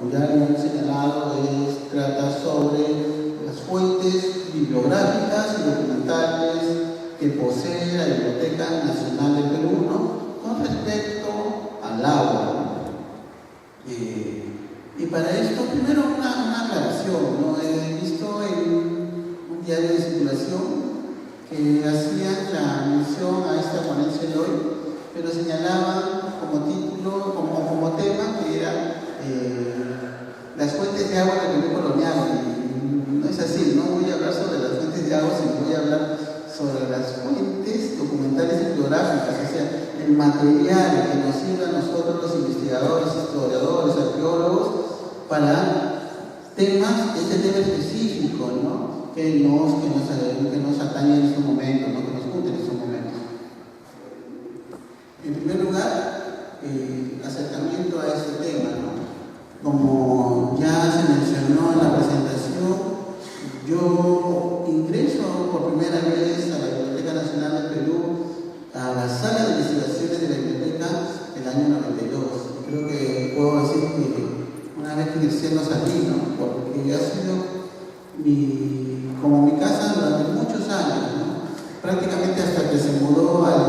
como ya hemos señalado, trata sobre las fuentes bibliográficas y documentales que posee la Biblioteca Nacional del Perú, ¿no?, con respecto al agua, ¿no? Y para esto, primero una aclaración, ¿no? He visto en un diario de circulación que hacían la mención a esta ponencia de hoy, pero señalaban como título, como tema, que era las fuentes de agua del Perú colonial. Y no es así, no voy a hablar sobre las fuentes de agua, sino voy a hablar sobre las fuentes documentales y bibliográficas, o sea, el material que nos sirve a nosotros los investigadores, historiadores, arqueólogos, para temas, este tema específico, ¿no?, que nos atañe en estos momentos, ¿no?, que nos junte en estos momentos. En primer lugar, acercamiento a este tema, ¿no? Como ya se mencionó en la presentación, yo ingreso por primera vez a la Biblioteca Nacional del Perú, a la sala de investigaciones de la biblioteca, el año 92. Creo que puedo decir que una vez que ingresé no salí, ¿no?, porque ha sido como mi casa durante muchos años, ¿no?, prácticamente hasta que se mudó al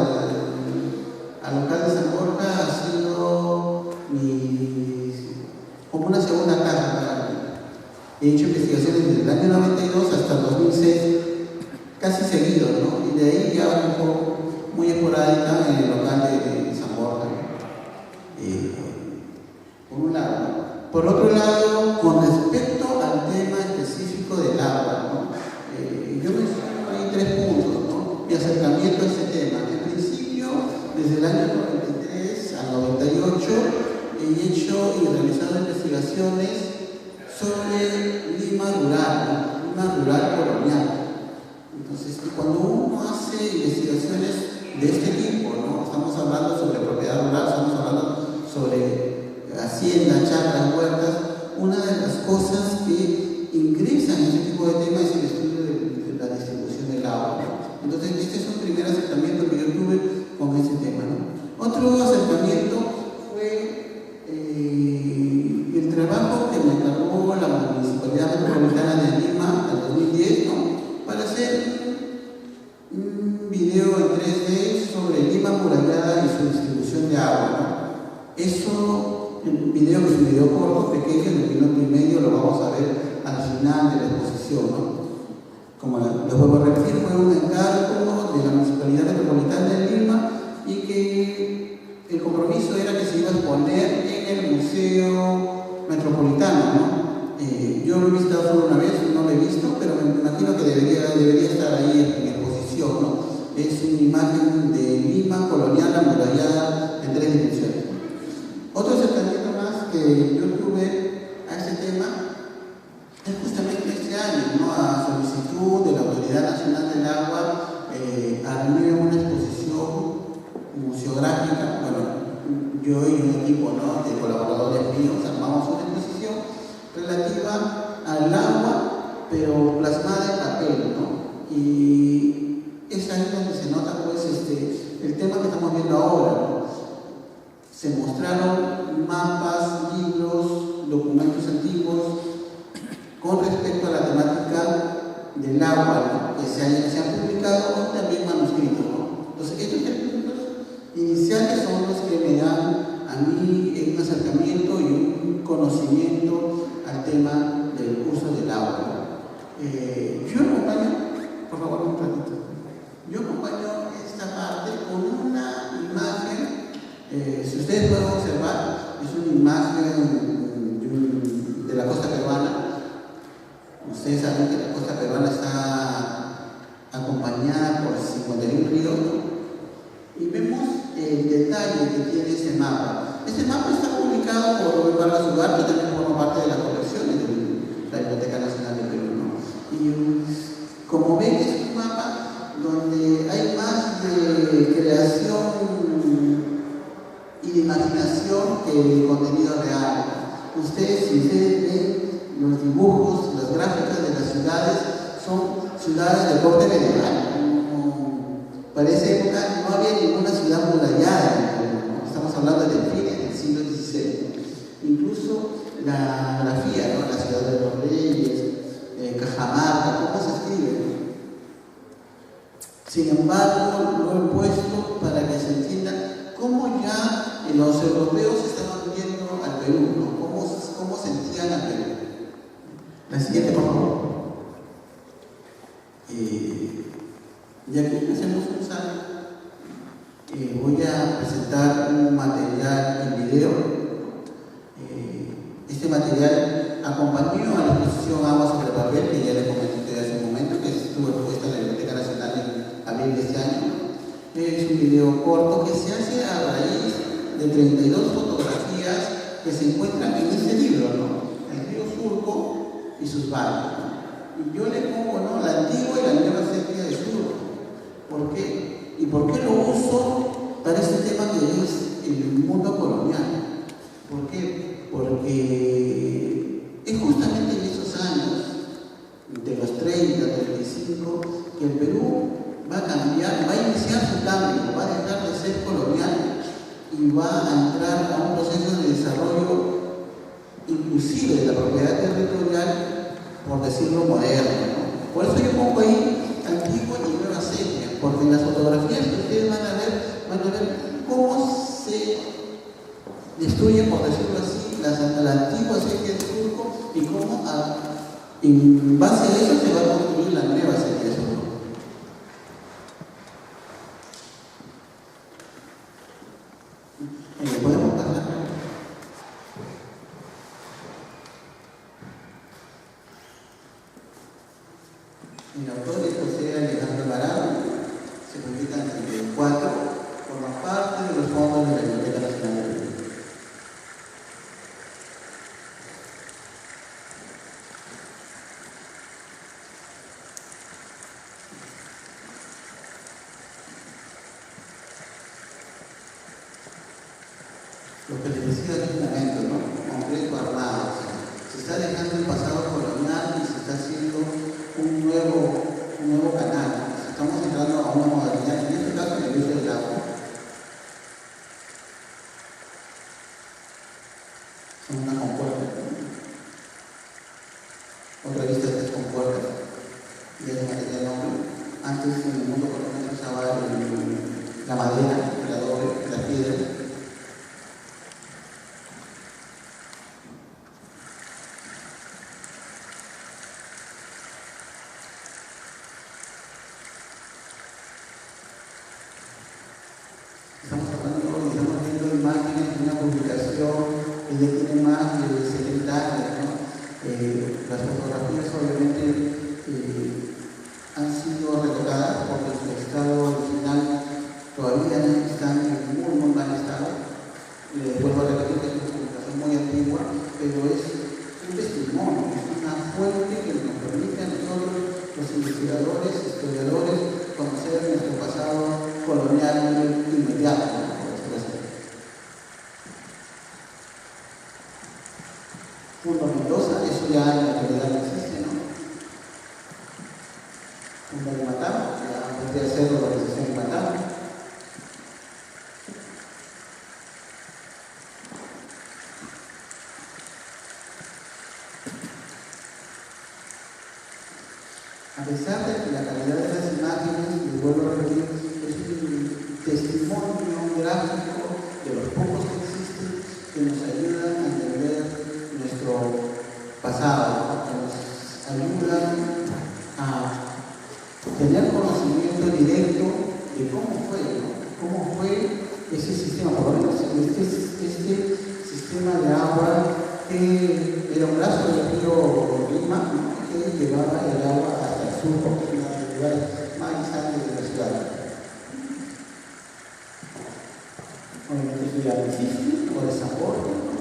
local de San Borja, ha sido como una segunda casa para mí. He hecho investigaciones desde el año 92 hasta el 2006, casi seguido, ¿no?, y de ahí ya un poco muy esporádica en el local de San Borja, por un lado, ¿no? Por otro lado, con respecto al tema específico del agua, ¿no?, yo menciono ahí 3 puntos, ¿no?, mi acercamiento a este tema. En principio, desde el año 93 al 98, he hecho y realizado investigaciones sobre Lima rural, ¿no?, Lima rural colonial. Entonces, cuando uno hace investigaciones de este tipo, ¿no?, estamos hablando sobre propiedad rural, estamos hablando sobre haciendas, chacras, huertas, una de las cosas que ingresan en este tipo de temas es el estudio de la distribución del agua, ¿no? Entonces, este es un primer acercamiento que yo tuve con ese tema, ¿no? Otro acercamiento fue el trabajo que me encargó la Municipalidad Metropolitana de Lima en 2010, ¿no?, para hacer un video en 3D sobre Lima amurallada y su distribución de agua, ¿no? Eso, un video que es un video corto, pequeño, de 1 minuto y medio, lo vamos a ver al final de la exposición, ¿no? Como les vuelvo a repetir, fue un encargo de la Municipalidad Metropolitana de Lima y que el compromiso era que se iba a exponer en el Museo Metropolitano, ¿no? Yo lo he visitado solo una vez, no lo he visto, pero me imagino que debería estar ahí en exposición, ¿no? Es una imagen de Lima colonial amurallada en 3 dimensiones. Otro acercamiento más que yo tuve a este tema es justamente este año, ¿no?, a solicitud de la Autoridad Nacional del Agua, armé una exposición museográfica. Bueno, yo y un equipo, ¿no?, de colaboradores míos armamos una exposición relativa al agua, pero plasmada en papel, ¿no? Y es ahí donde se nota, pues, el tema que estamos viendo ahora, ¿no? Se mostraron mapas, libros, documentos antiguos con respecto a la temática del agua, ¿no?, que se han publicado, también manuscritos, ¿no? Entonces, estos 3 puntos iniciales son los que me dan a mí un acercamiento y un conocimiento al tema del uso del agua, ¿no? Yo acompaño, por favor, un ratito. Yo acompaño esta parte con una imagen. Si ustedes pueden observar, es una imagen de la costa peruana. Ustedes saben que la costa peruana está acompañada por 51 ríos, ¿no? Y vemos el detalle que tiene este mapa. Este mapa está publicado por Vargas Ugarte, que también forma parte de las colecciones de la Biblioteca Nacional del Perú, ¿no? Y como ven, es un mapa donde hay más de creación y de imaginación que el contenido real. Si ustedes ven los dibujos, las gráficas de las ciudades, son ciudades de corte medieval. Para esa época no había ninguna ciudad murallada, ¿no? Estamos hablando de fines del siglo XVI. Incluso la grafía, ¿no? La ciudad de los reyes, Cajamarca, cómo se escribe, ¿no? Sin embargo, lo he puesto para que se entienda cómo ya los europeos estaban viendo al Perú, ¿no? Cómo sentían al Perú. La siguiente, por favor. Y aquí hacemos un salto. Voy a presentar un material en video. Este material acompañó a la exposición Agua sobre Papel, que ya les comenté hace un momento, que estuvo expuesta en la Biblioteca Nacional en abril de este año. Es un video corto que se hace a raíz de 32 fotografías que se encuentran en este libro, ¿no? El río Surco y sus barrios, ¿no? Y yo le pongo, ¿no?, la antigua y la nueva sepia de Surco. ¿Por qué? ¿Y por qué lo uso para este tema que es el mundo colonial? ¿Por qué? Porque es justamente en esos años, de los 30, 35, que el Perú va a cambiar, va a iniciar su cambio, va a dejar de ser colonial y va a entrar a un proceso de desarrollo inclusive de la propiedad territorial, por decirlo moderno, ¿no? Por eso yo pongo ahí antigua y nueva sepia, porque en las fotografías que ustedes van a ver cómo se destruye, por decirlo así, la antigua sepia de Surco y cómo en base a eso se va a construir la nueva sepia de Surco. ¿Podemos pasar? El autor es José Alejandro Alvarado, se publica en 1934, forma parte de los fondos de la Biblioteca Nacional de Perú. Lo que les decía hace un momento, ¿no? Complejo armado. Se está dejando el pasado colonial y se está haciendo un nuevo canal. Estamos entrando a una modalidad, en este caso, el uso del agua. Son unas compuertas, ¿no? Otra vista de estas compuertas. Y es material noble. Antes, en el mundo colonial se usaba la madera, el adobe, la piedra. Estamos viendo imágenes de una publicación que ya tiene más de 70 años, ¿no? Las fotografías obviamente han sido retocadas porque su estado original todavía están en muy mal estado. Vuelvo a repetir que es una publicación muy antigua, pero es un testimonio, es una fuente que nos permite a nosotros, los investigadores, historiadores, conocer nuestro pasado colonial inmediato, ¿no? Punto Mendoza, eso ya en la actualidad no existe, ¿no? Punto de Matao, ya podría ser la organización de Matao. A pesar de que la calidad de las imágenes, les vuelvo a repetir, es un testimonio gráfico de los pocos que existen que nos ayudan a entender nuestro pasado, ¿no? Que nos ayudan a tener conocimiento directo de cómo fue, ¿no? Cómo fue ese sistema, por lo menos este sistema de agua que era un brazo del río Lima, ¿no?, que llevaba el agua hasta el sur, porque es uno de los lugares más distantes de la ciudad. Obviamente eso ya no existe, o de San Borja, ¿no?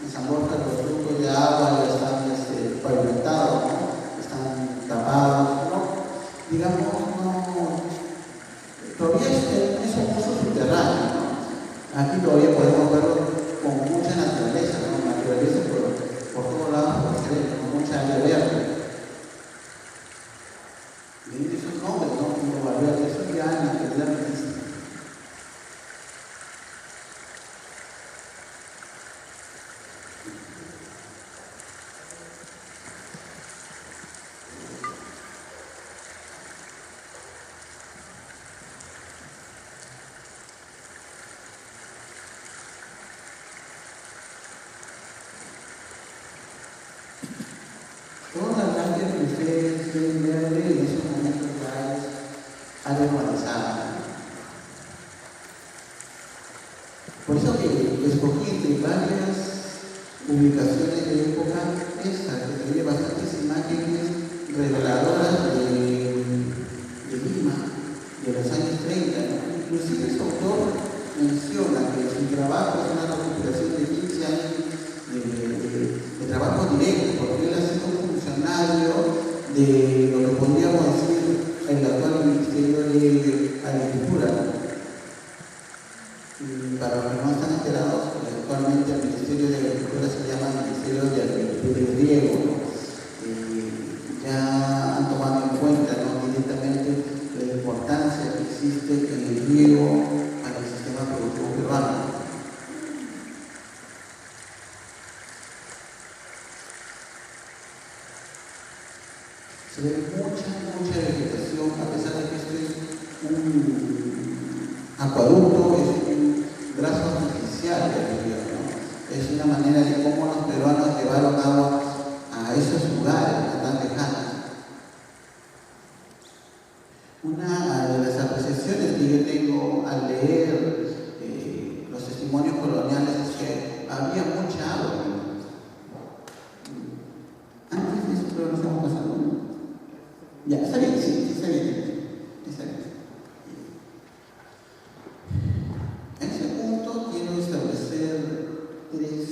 En San Borja los flujos de agua ya están pavimentados, ¿no? Están tapados, ¿no? Digamos, todavía es un pozo subterráneo, ¿no? Aquí todavía podemos verlo con mucha naturaleza, ¿no? Naturaleza por todos lados, con mucha área verde. Y esos nombres, ¿no? Como Valverde, eso ya en la actualidad no existe. quieren verle, en esos momentos ya es algo normalizado. Por eso que escogí entre varias publicaciones de época esta, que tiene bastantes imágenes reveladoras de Lima, de los años 30, ¿no? Inclusive este autor menciona que su trabajo es una recuperación de 15 años de trabajo directo, porque él ha sido un funcionario de lo que podríamos decir el actual Ministerio de Agricultura, ¿no? Y para los que no están enterados, pues actualmente el Ministerio de Agricultura se llama Ministerio de Agricultura y Riego, ¿no? Ya han tomado en cuenta, ¿no?, directamente la importancia que existe en el riego para el sistema productivo peruano. Se ve mucha vegetación, a pesar de que esto es un acueducto, es un brazo artificial del río, ¿no? Es una manera de cómo los peruanos llevaron agua a esos lugares tan lejanos. Una de las apreciaciones que yo tengo al leer los testimonios coloniales es que había mucha agua. Antes de eso, pero no estamos pasando. Ya, está bien, sí, está bien. Está bien. En ese punto quiero establecer tres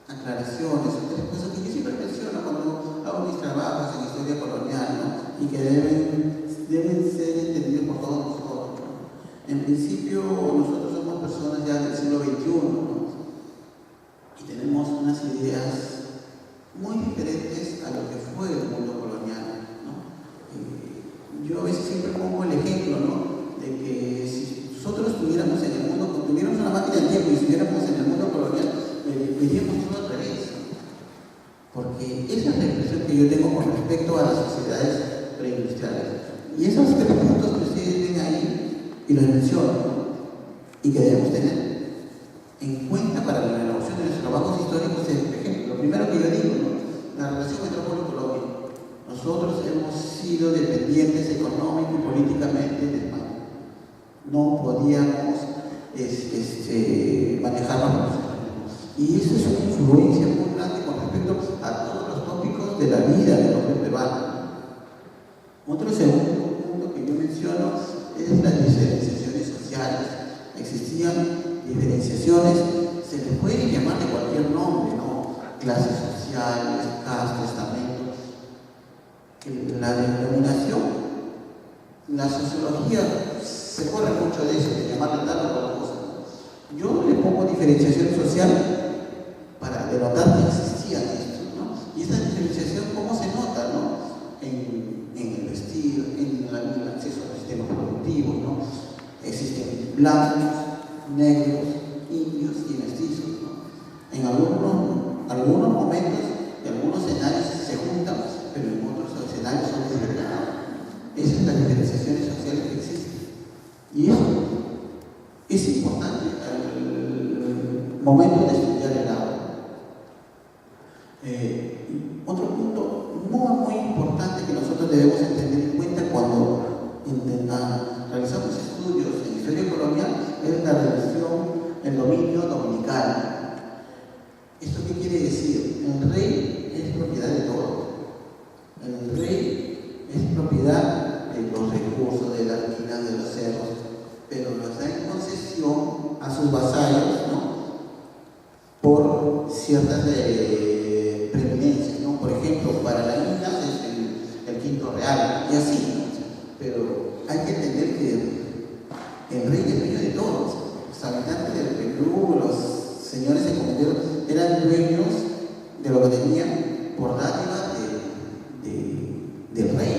aclaraciones o tres cosas que yo siempre menciono cuando hago mis trabajos en historia colonial, ¿no? Y que deben ser entendidos por todos nosotros, ¿no? En principio, nosotros somos personas ya del siglo XXI, ¿no? Y tenemos unas ideas muy diferentes a lo que fue el mundo colonial, ¿no? Yo a veces siempre pongo el ejemplo, ¿no?, de que si nosotros estuviéramos en el mundo, tuviéramos una máquina del tiempo y estuviéramos en el mundo colonial, veríamos todo al revés. Porque esa es la impresión que yo tengo con respecto a las sociedades preindustriales. Y esos tres puntos que ustedes ven ahí, y los menciono, ¿no?, y que debemos tener en cuenta para la elaboración de nuestros trabajos históricos, es, por ejemplo, lo primero que yo digo, ¿no?, la relación metrópoli-colonia. Nosotros hemos sido dependientes económico y políticamente de España. No podíamos manejarnos nosotros. Y eso es una influencia muy grande con respecto a todos los tópicos de la vida del hombre peruano. Otro segundo punto que yo menciono es las diferenciaciones sociales. Existían diferenciaciones, se les puede llamar de cualquier nombre, ¿no?, clases sociales, castas, estamentos. La denominación, la sociología se corre mucho de eso, de llamarle tal o cual cosa. Yo le pongo diferenciación social para denotar que existían estos, ¿no? Y esa diferenciación, ¿cómo se nota, no?, en el vestido, en el acceso a los sistemas productivos, ¿no? Existen blancos, negros, indios y mestizos, ¿no? En algunos momentos y algunos escenarios se juntan, pero en otros escenarios son desverganados. Esas son las diferenciaciones sociales que existen. Y eso es importante al momento de estudiar el agua. Otro punto muy importante que nosotros debemos tener en cuenta cuando realizamos estudios en historia colonial es la relación, el dominio dominical. ¿Esto qué quiere decir? El rey es propiedad de todos. El rey es propiedad de los recursos, de las minas, de los cerros, pero los da en concesión a sus vasallos, ¿no?, por ciertas preeminencias, ¿no? Por ejemplo, para la mina es el quinto real, y así, ¿no? Pero hay que entender que el rey es dueño de todos. Los habitantes del Perú, los señores encomenderos, eran dueños de lo que tenían por dádiva del rey.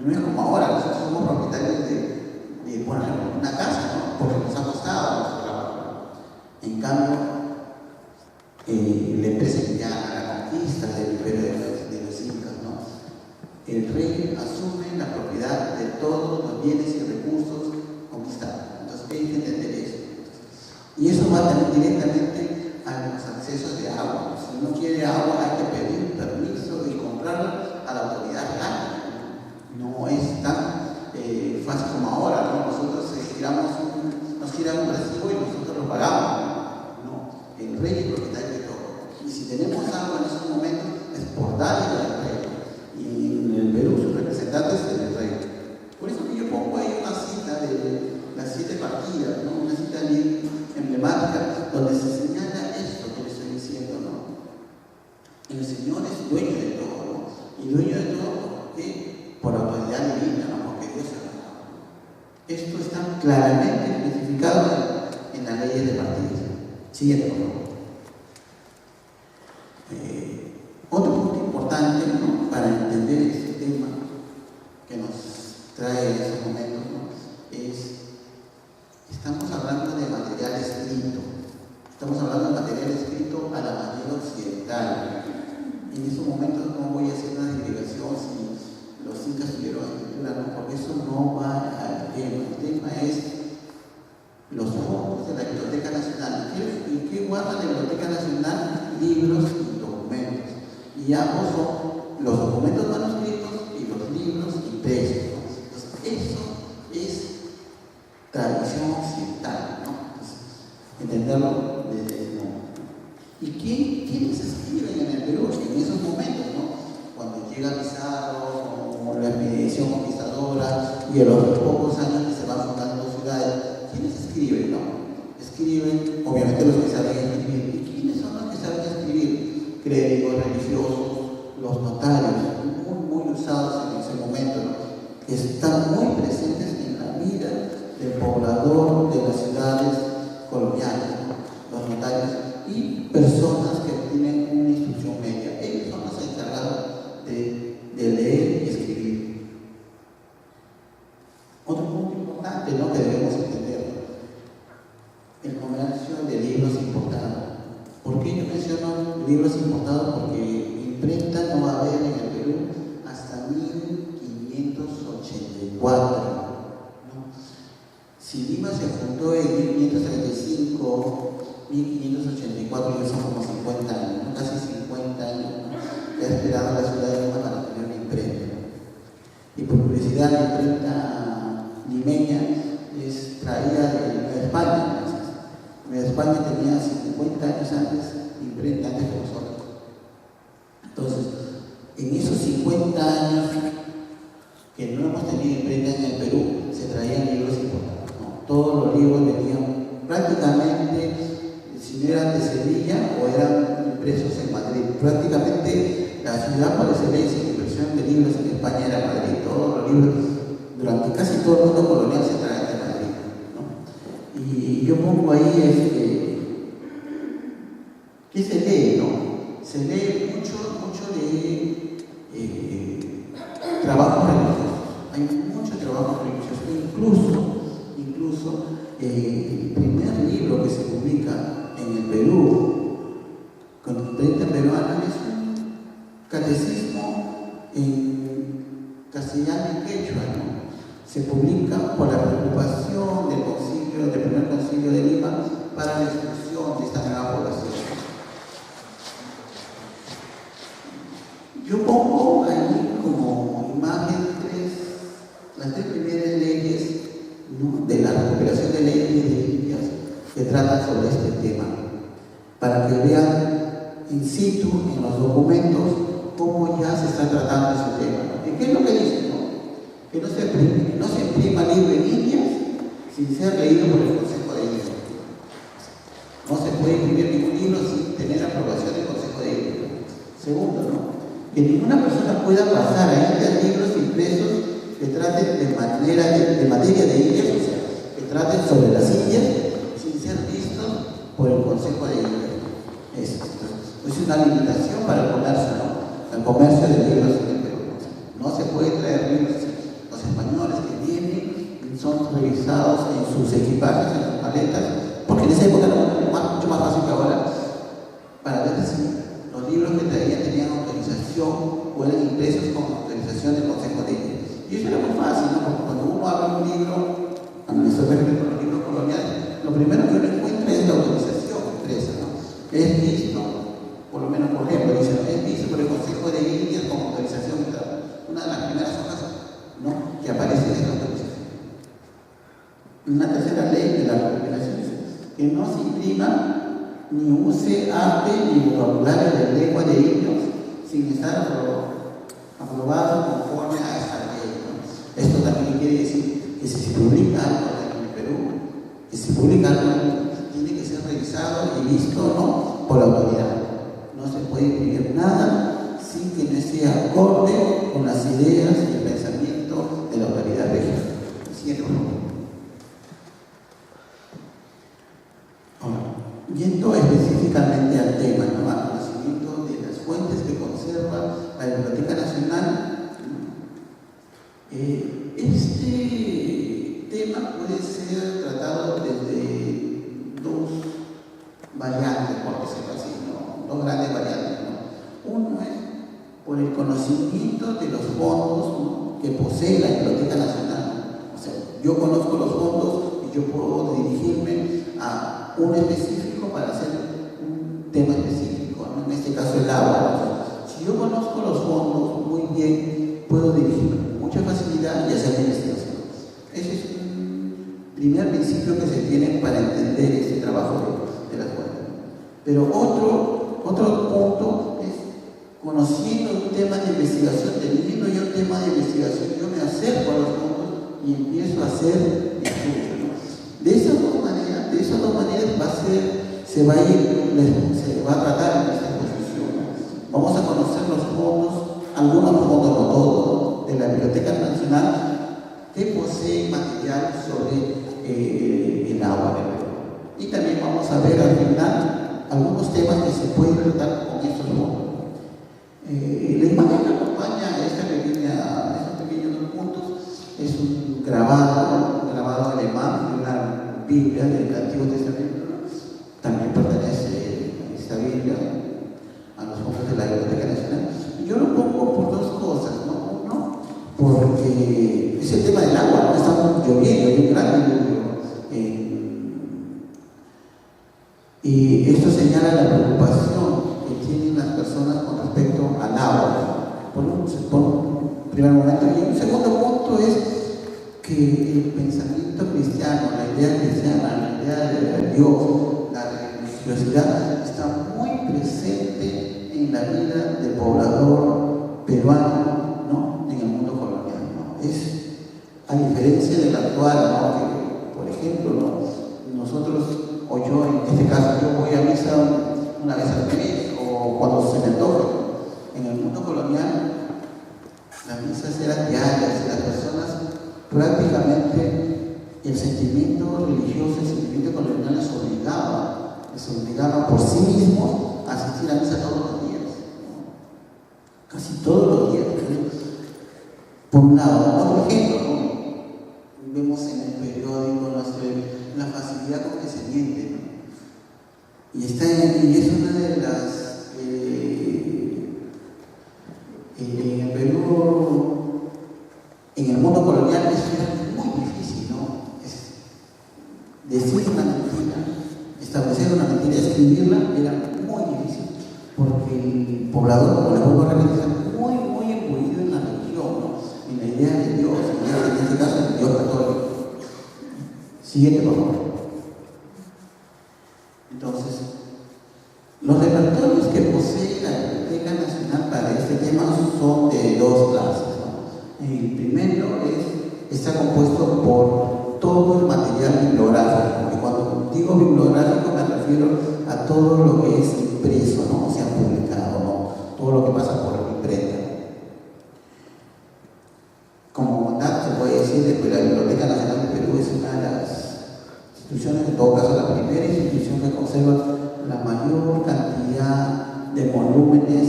No es como ahora, nosotros somos propietarios de por ejemplo, una casa, ¿no?, porque nos ha costado nuestro trabajo. En cambio, la empresa indiana, la conquista del imperio de los incas, ¿no?, el rey asume la propiedad de todos los bienes y recursos conquistados. Entonces hay que entender eso. Y eso va también directamente a los accesos de agua. Si uno quiere agua, hay que pedir permiso y comprarla claramente especificados en las leyes de partidos. Siguiente, por favor. Otro punto importante, ¿no?, para entender este tema que nos trae en estos momentos, ¿no?, estamos hablando de material escrito. Estamos hablando de material escrito a la manera occidental. En estos momentos no voy a hacer una divulgación si los incas tuvieron escritura, no, porque eso no va al tema. El tema es los fondos de la Biblioteca Nacional. ¿Y qué guarda la Biblioteca Nacional? Libros y documentos. Y ambos son los documentos manuscritos y los libros impresos. Entonces, eso es tradición occidental, ¿no? Entonces, entenderlo desde ese momento. ¿Y quiénes escriben en el Perú en esos momentos, ¿no? Cuando llega Pizarro, como la expedición conquistadora, y a los pocos años que se van fundando ciudades, ¿quiénes escriben, no? Escriben, obviamente, los que saben escribir. ¿Y quiénes son los que saben escribir? Clérigos, religiosos, los notarios, muy usados en ese momento, ¿no?, están muy presentes en la vida del poblador de las ciudades coloniales, ¿no?, los notarios y personas que tienen una instrucción media. Ellos son los encargados de leer y escribir. Otro punto importante, ¿no?, que debemos entender: el comercio de libros importados. ¿Por qué yo menciono libros importados? Porque imprenta no va a haber en el Perú hasta 1584. ¿no? Si Lima se fundó en 1535, 1584 ya son como 50 años, ¿no?, casi 50 años, ¿no?, que ha esperado la ciudad de Lima para tener una imprenta. ¿no? Y por curiosidad, la imprenta limeña es traída de Nueva España. Nueva España tenía 50 años antes imprenta, antes que nosotros. Entonces, en esos 50 años que no hemos tenido imprenta en el Perú, se traían libros importados, ¿no? Todos los libros venían prácticamente, si no eran de Sevilla o eran impresos en Madrid. Prácticamente la ciudad por excelencia en impresión de libros en España era Madrid. Todos los libros, durante casi todo el mundo colonial, se traían de Madrid, ¿no? Y yo pongo ahí ¿qué se lee, no? Se lee mucho de trabajo religioso. Hay mucho trabajo religioso. Incluso el primer libro que se publica en el Perú con imprenta peruana es un catecismo en castellano y quechua, ¿no? Se publica por la preocupación del primer concilio de Lima para la exclusión de esta nueva población. Yo pongo ahí como imagen las tres primeras leyes, ¿no?, de la recuperación de leyes de Indias que tratan sobre este tema, para que vean in situ en los documentos cómo ya se está tratando ese tema. ¿Y qué es lo que dice? ¿no? Que no se imprima libro en Indias sin ser leído por el Consejo de Indias. No se puede imprimir ningún libro sin tener aprobación del Consejo de Indias. Segundo, ¿no?, que ninguna persona pueda pasar a Indias libros impresos que traten de materia de Indias, o sea, que traten sobre las Indias sin ser vistos por el Consejo de Indias. Es una limitación para el comercio, ¿no? El comercio de libros en el Perú. No se puede traer libros. Los españoles que vienen son revisados en sus equipajes, en sus maletas, porque en esa época era mucho más fácil que ahora, para ver si los libros que traían tenían autorización o eran impresos con autorización del Consejo de Indias. Y eso era muy fácil, ¿no? Porque cuando uno abre un libro, a mí me sorprende con los libros coloniales, lo primero que uno encuentra es la autorización impresa, ¿no? Es visto, por lo menos, por ejemplo, dice, es visto por el Consejo de Indias con autorización. Una de las primeras hojas, ¿no?, que aparece es la autorización. Una tercera ley de la recuperación es que no se imprima ni use arte ni vocabulario de lengua de indios sin estar aprobado conforme a esta ley, ¿no? Esto también quiere decir que si se publica algo en el Perú, que se publica algo, tiene que ser revisado y visto, ¿no?, por la autoridad. No se puede imprimir nada sin que no esté acorde con las ideas y el pensamiento de la autoridad regional. Siguiente, por favor. Este tema puede ser tratado desde dos variantes, por decirlo así, ¿no? Dos grandes variantes, ¿no? Uno es por el conocimiento de los fondos, ¿no?, que posee la Biblioteca Nacional. O sea, yo conozco los fondos y yo puedo dirigirme a uno específico para hacer un tema específico, ¿no? En este caso el agua, ¿no? Si yo conozco los fondos muy bien, puedo dirigirme con mucha facilidad y hacer investigaciones. Ese es un primer principio que se tiene para entender este trabajo de las fuentes. Pero otro punto es, conociendo un tema de investigación, teniendo yo un tema de investigación, yo me acerco a los fondos y empiezo a hacer estudios, ¿no? De esas dos maneras se va a tratar en esta exposición, ¿no? Vamos a conocer los fondos, algunos fondos, no todos, ¿no?, de la Biblioteca Nacional que poseen material sobre el agua del Perú. Y también vamos a ver al final algunos temas que se pueden tratar con estos fondos. La imagen que acompaña a estos pequeños dos puntos es un grabado alemán de una Biblia del Antiguo Testamento. También pertenece esta Biblia a los fondos de la Biblioteca Nacional. Y yo lo pongo por dos cosas, ¿no? Uno, porque es el tema del agua, ¿no? Estamos lloviendo, hay un gran diluvio. Y esto señala la preocupación que tienen las personas con respecto al agua, por un primer momento. Y un segundo punto es que el pensamiento cristiano, la idea cristiana, la idea de Dios, la religiosidad, está muy presente en la vida del poblador peruano, ¿no?, en el mundo colonial, ¿no? A diferencia del actual, ¿no?, que, por ejemplo, ¿no?, nosotros, o yo en este caso, yo voy a misa una vez al mes o cuando se me antoja. En el mundo colonial, las misas eran diarias y las personas prácticamente, el sentimiento religioso, el sentimiento colonial les obligaba por sí mismos a asistir a misa todos los días, ¿no? Casi todos los días, ¿no? Por un lado, por ejemplo, ¿no?, vemos en el periódico, la facilidad con que se miente, ¿no? Y es una de las en el Perú, en el mundo colonial, eso era muy difícil, ¿no? Decir una mentira, establecer una mentira, escribirla, era muy difícil, porque el poblador, como le vuelvo a repetir, está muy imbuido en la religión, ¿no?, en la idea de Dios, en este caso, el Dios católico. Siguiente, por favor. Entonces, los repertorios que posee la Biblioteca Nacional para este tema son de dos clases, ¿no? El primero está compuesto por todo el material bibliográfico, y cuando digo bibliográfico me refiero a todo lo que es impreso, ¿no?, o sea, publicado, ¿no?, todo lo que pasa por la imprenta. Como dato se puede decir que la Biblioteca Nacional del Perú es una de las instituciones, en todo caso la primera institución que conserva la mayor cantidad de volúmenes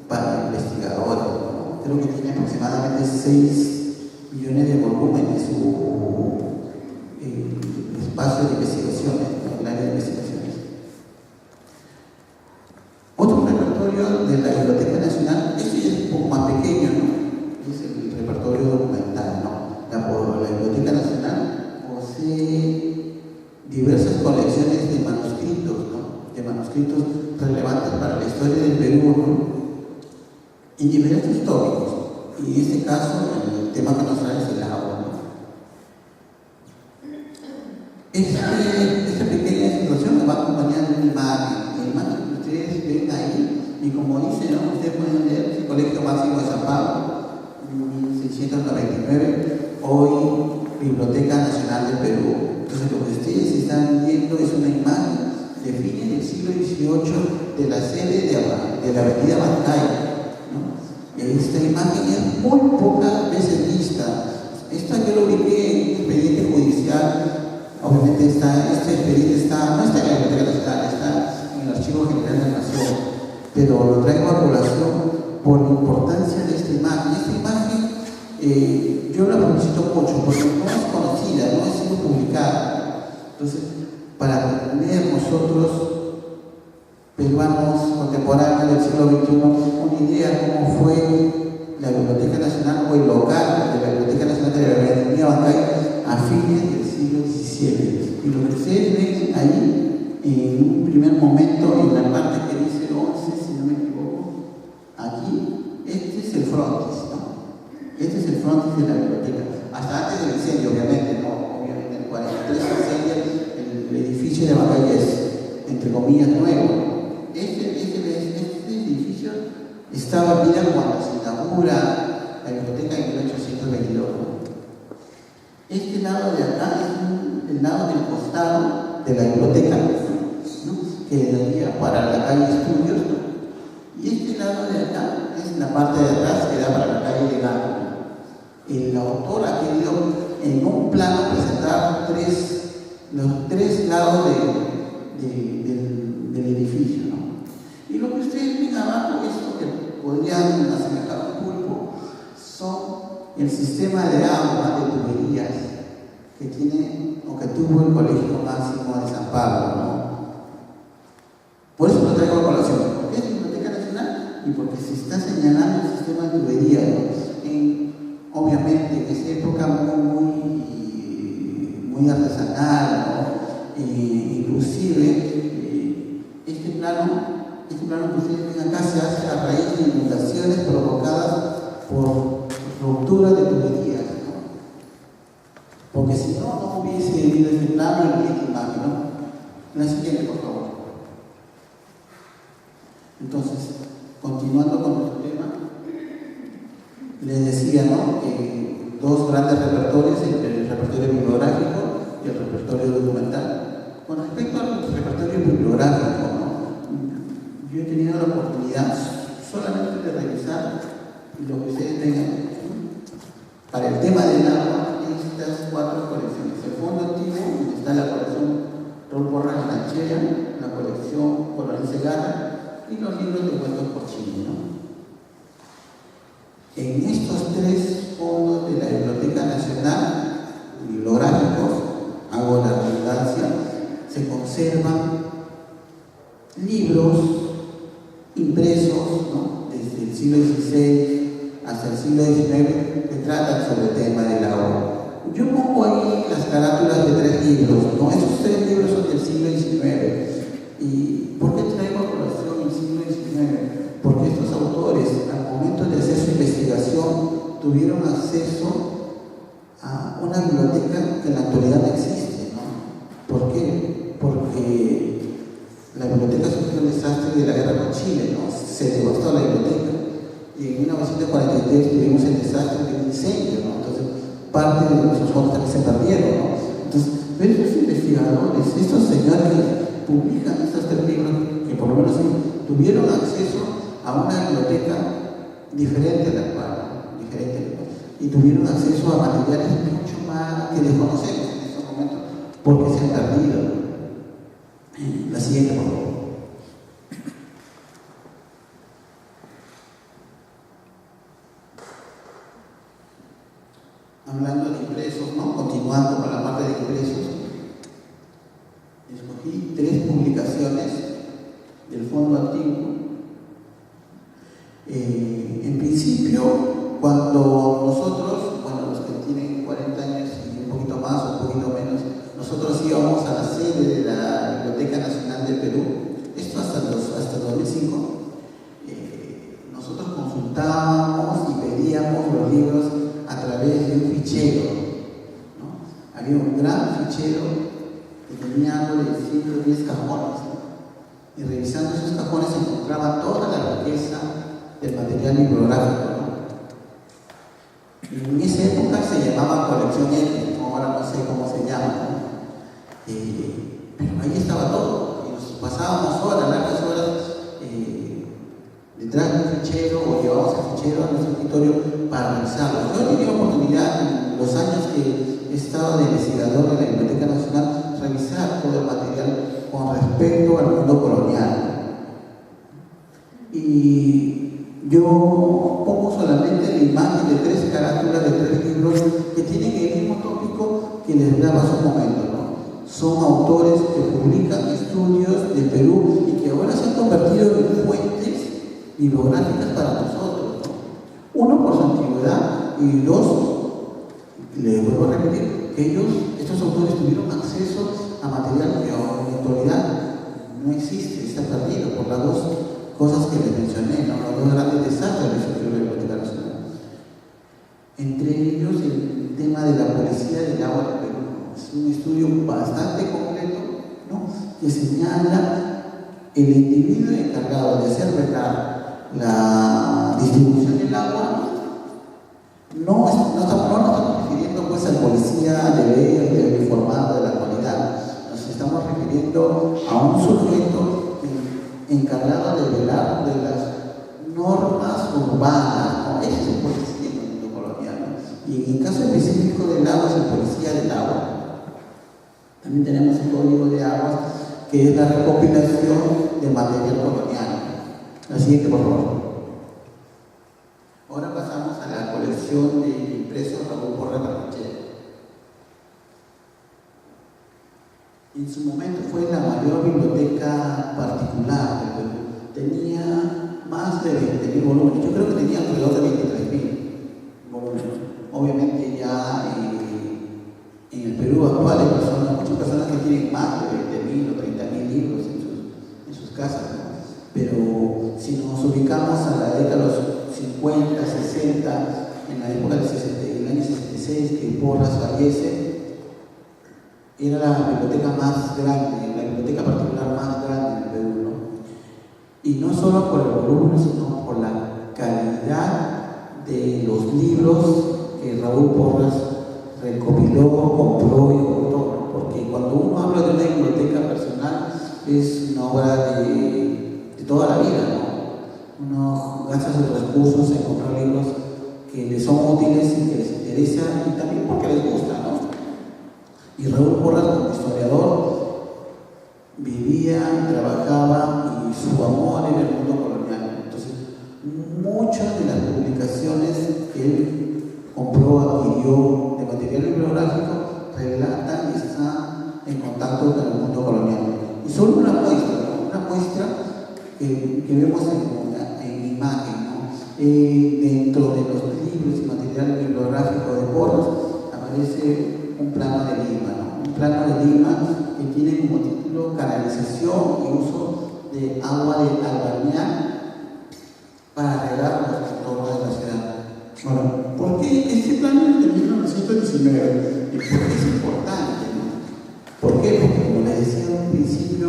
para investigadores, ¿no? Creo que tiene aproximadamente 6 millones de volúmenes su espacio de investigaciones, ¿no?, el área de investigaciones. Otro repertorio de la Biblioteca Nacional, este ya es un poco más pequeño, ¿no?, es el repertorio documental, ¿no? La Biblioteca Nacional posee diversas colecciones de manuscritos, ¿no?, de manuscritos relevantes para la historia del Perú, ¿no?, en diferentes tópicos. Y en este caso, el tema que nos trae es el agua, ¿no? Esta pequeña situación me va acompañando de una imagen. La imagen que ustedes ven ahí, y como dice, ¿no?, ustedes pueden leer el Colegio Máximo de San Pablo, 1699, hoy Biblioteca Nacional del Perú. Entonces, lo que ustedes están viendo es una imagen de fines del siglo XVIII de la sede de la avenida Bancay, ¿no? Esta imagen es muy pocas veces vista. Esto yo lo ubiqué en un expediente judicial. Obviamente este expediente no está en la Biblioteca Nacional, está en el Archivo General de la Nación, pero lo traigo a colación por la importancia de esta imagen. Esta imagen yo la felicito mucho porque no es conocida, no ha sido publicada. Entonces, para tener nosotros, peruanos contemporáneos del siglo XXI, una idea de cómo fue la Biblioteca Nacional o el local de la Biblioteca Nacional de la Revenida Bancay a fines del siglo XVII. Y lo que ustedes ven ahí, en un primer momento, en la parte que dice 11, si no me equivoco, aquí, este es el frontis, ¿no? Este es el frontis de la biblioteca. Hasta antes del incendio, obviamente, ¿no? Obviamente, en el 43 se incendia el edificio de Bancay es, entre comillas, nuevo. Este edificio estaba vida cuando se inaugura la biblioteca en 1822. Este lado de acá es el lado del costado de la biblioteca, ¿no? Que daría para la calle Estudios, ¿no? Y este lado de acá es la parte de atrás que da para la calle de Gato. El autor ha querido en un plano presentar los tres lados del edificio, ¿no? Y lo que ustedes ven abajo, esto que podrían asemejar un pulpo, son el sistema de agua de tuberías que tiene o que tuvo el Colegio Máximo de San Pablo, ¿no? Por eso lo traigo a colación, porque es Biblioteca Nacional y porque se está señalando el sistema de tuberías, ¿no? Obviamente en esa época muy artesanal, ¿no? Inclusive este plano que ustedes ven acá se hace a raíz de inundaciones provocadas por ruptura de tuberías, ¿no? Porque si no hubiese habido este plano en esta imagen, ¿no? La siguiente, por favor. Entonces, continuando con nuestro tema, les decía, ¿no? Que dos grandes repertorios, el repertorio bibliográfico y el repertorio documental. Con respecto al repertorio bibliográfico, ¿no? Yo he tenido la oportunidad solamente de revisar lo que ustedes tengan para el tema del agua, estas cuatro colecciones. El fondo antiguo, donde está la colección Raúl Porras Lanchera, la colección Coronel Segarra y los libros de cuentos por Chile, ¿no? En estos tres fondos de la Biblioteca Nacional, bibliográficos, hago la redundancia, se conservan libros impresos, ¿no? Desde el siglo XVI hasta el siglo XIX que tratan sobre el tema del agua. Yo pongo ahí las carátulas de tres libros, ¿no? Esos tres libros son del siglo XIX. ¿Y por qué traigo a colación el siglo XIX? Porque estos autores, al momento de hacer su investigación, tuvieron acceso a una biblioteca que en la actualidad no existe, ¿no? ¿Por qué? Porque la biblioteca sufrió un desastre de la guerra con Chile, ¿no? Se devastó la biblioteca y en 1943 tuvimos el desastre del incendio, ¿no? Entonces, parte de nuestros fondos también se perdieron, ¿no? Entonces, pero estos investigadores, estos señores que publican estos tres libros, que por lo menos tuvieron acceso a una biblioteca diferente a la actual, ¿no? Y tuvieron acceso a materiales mucho más que desconocemos en estos momentos porque se han perdido. La siguiente, por favor. Hablando de impresos, ¿no? Continuando con la parte de impresos, escogí tres publicaciones del fondo antiguo. En principio, cuando nosotros, bueno, los que tienen 40 años y un poquito más o un poquito menos, nosotros íbamos a la sede de la Biblioteca Nacional del Perú, esto hasta 2005, nosotros consultábamos y pedíamos los libros a través de un fichero, ¿no? Había un gran fichero que tenía algo de 110 cajones, ¿no? Y revisando esos cajones se encontraba toda la riqueza del material bibliográfico, ¿no? Y en esa época se llamaba colección X, ¿no? Ahora no sé cómo se llama, ¿no? Pero ahí estaba todo, y nos pasábamos horas, largas horas detrás de un fichero o llevábamos el fichero a nuestro escritorio para revisarlo. Yo he tenido oportunidad en los años que he estado de investigador en la Biblioteca Nacional revisar todo el material con respecto al mundo colonial. Y yo pongo solamente la imagen de tres carátulas de reiteraba hace un momento, ¿no? Son autores que publican estudios de Perú y que ahora se han convertido en fuentes bibliográficas para nosotros, ¿no? Uno, por su antigüedad, y dos, le vuelvo a repetir, que estos autores tuvieron acceso a material que ahora en la actualidad no existe, está perdido por las dos cosas que les mencioné, ¿no? Los dos grandes desastres de la Biblioteca Nacional. Entre ellos el tema de la policía del agua del Perú. Es un estudio bastante completo, ¿no? Que señala el individuo encargado de hacer velar la distribución del agua. No estamos refiriendo pues al policía de informado de la actualidad. Nos estamos refiriendo a un sujeto encargado de velar de las normas urbanas, ¿no? Ese es el policía en el mundo colonial, ¿no? Y en el caso específico del agua es el policía del agua. También tenemos el código de aguas, que es la recopilación de material colonial. La siguiente, por favor. Ahora pasamos a la colección de impresos Raúl Porras Barnechea. En su momento fue la mayor biblioteca particular del Perú. Tenía más de 20.000 volúmenes. Yo creo que tenía alrededor de 23.000 volúmenes. Obviamente ya en el Perú actual hay muchas personas que tienen más de 20.000 o 30.000 libros en sus casas, ¿no? Pero si nos ubicamos a la década de los 50, 60, en la época del año 66, que Porras fallece, era la biblioteca más grande, la biblioteca particular más grande en el Perú, ¿no? Y no solo por el volumen, sino por la calidad de los libros que Raúl Porras recopiló, compró y juntó, ¿no? Porque cuando uno habla de una biblioteca personal, es una obra de toda la vida, ¿no? Uno gasta sus recursos en comprar libros que les son útiles y que les interesan y también porque les gusta, ¿no? Y Raúl Porras, como historiador, vivía y trabajaba y su amor en el mundo colonial. Entonces, muchas de las publicaciones que él compró, adquirió de material bibliográfico, relatan y están en contacto con el mundo colonial. Y solo una muestra, ¿no? Una muestra que vemos en imagen, ¿no? Dentro de los libros y material bibliográfico de Porras aparece un plano de Lima, ¿no? Un plano de Lima que tiene como título Canalización y uso de agua de albañal para regar los entornos de la ciudad. Bueno, ¿por qué este plano es de 1919? ¿Y por qué es importante, ¿no? ¿Por qué? Porque, como les decía en un principio,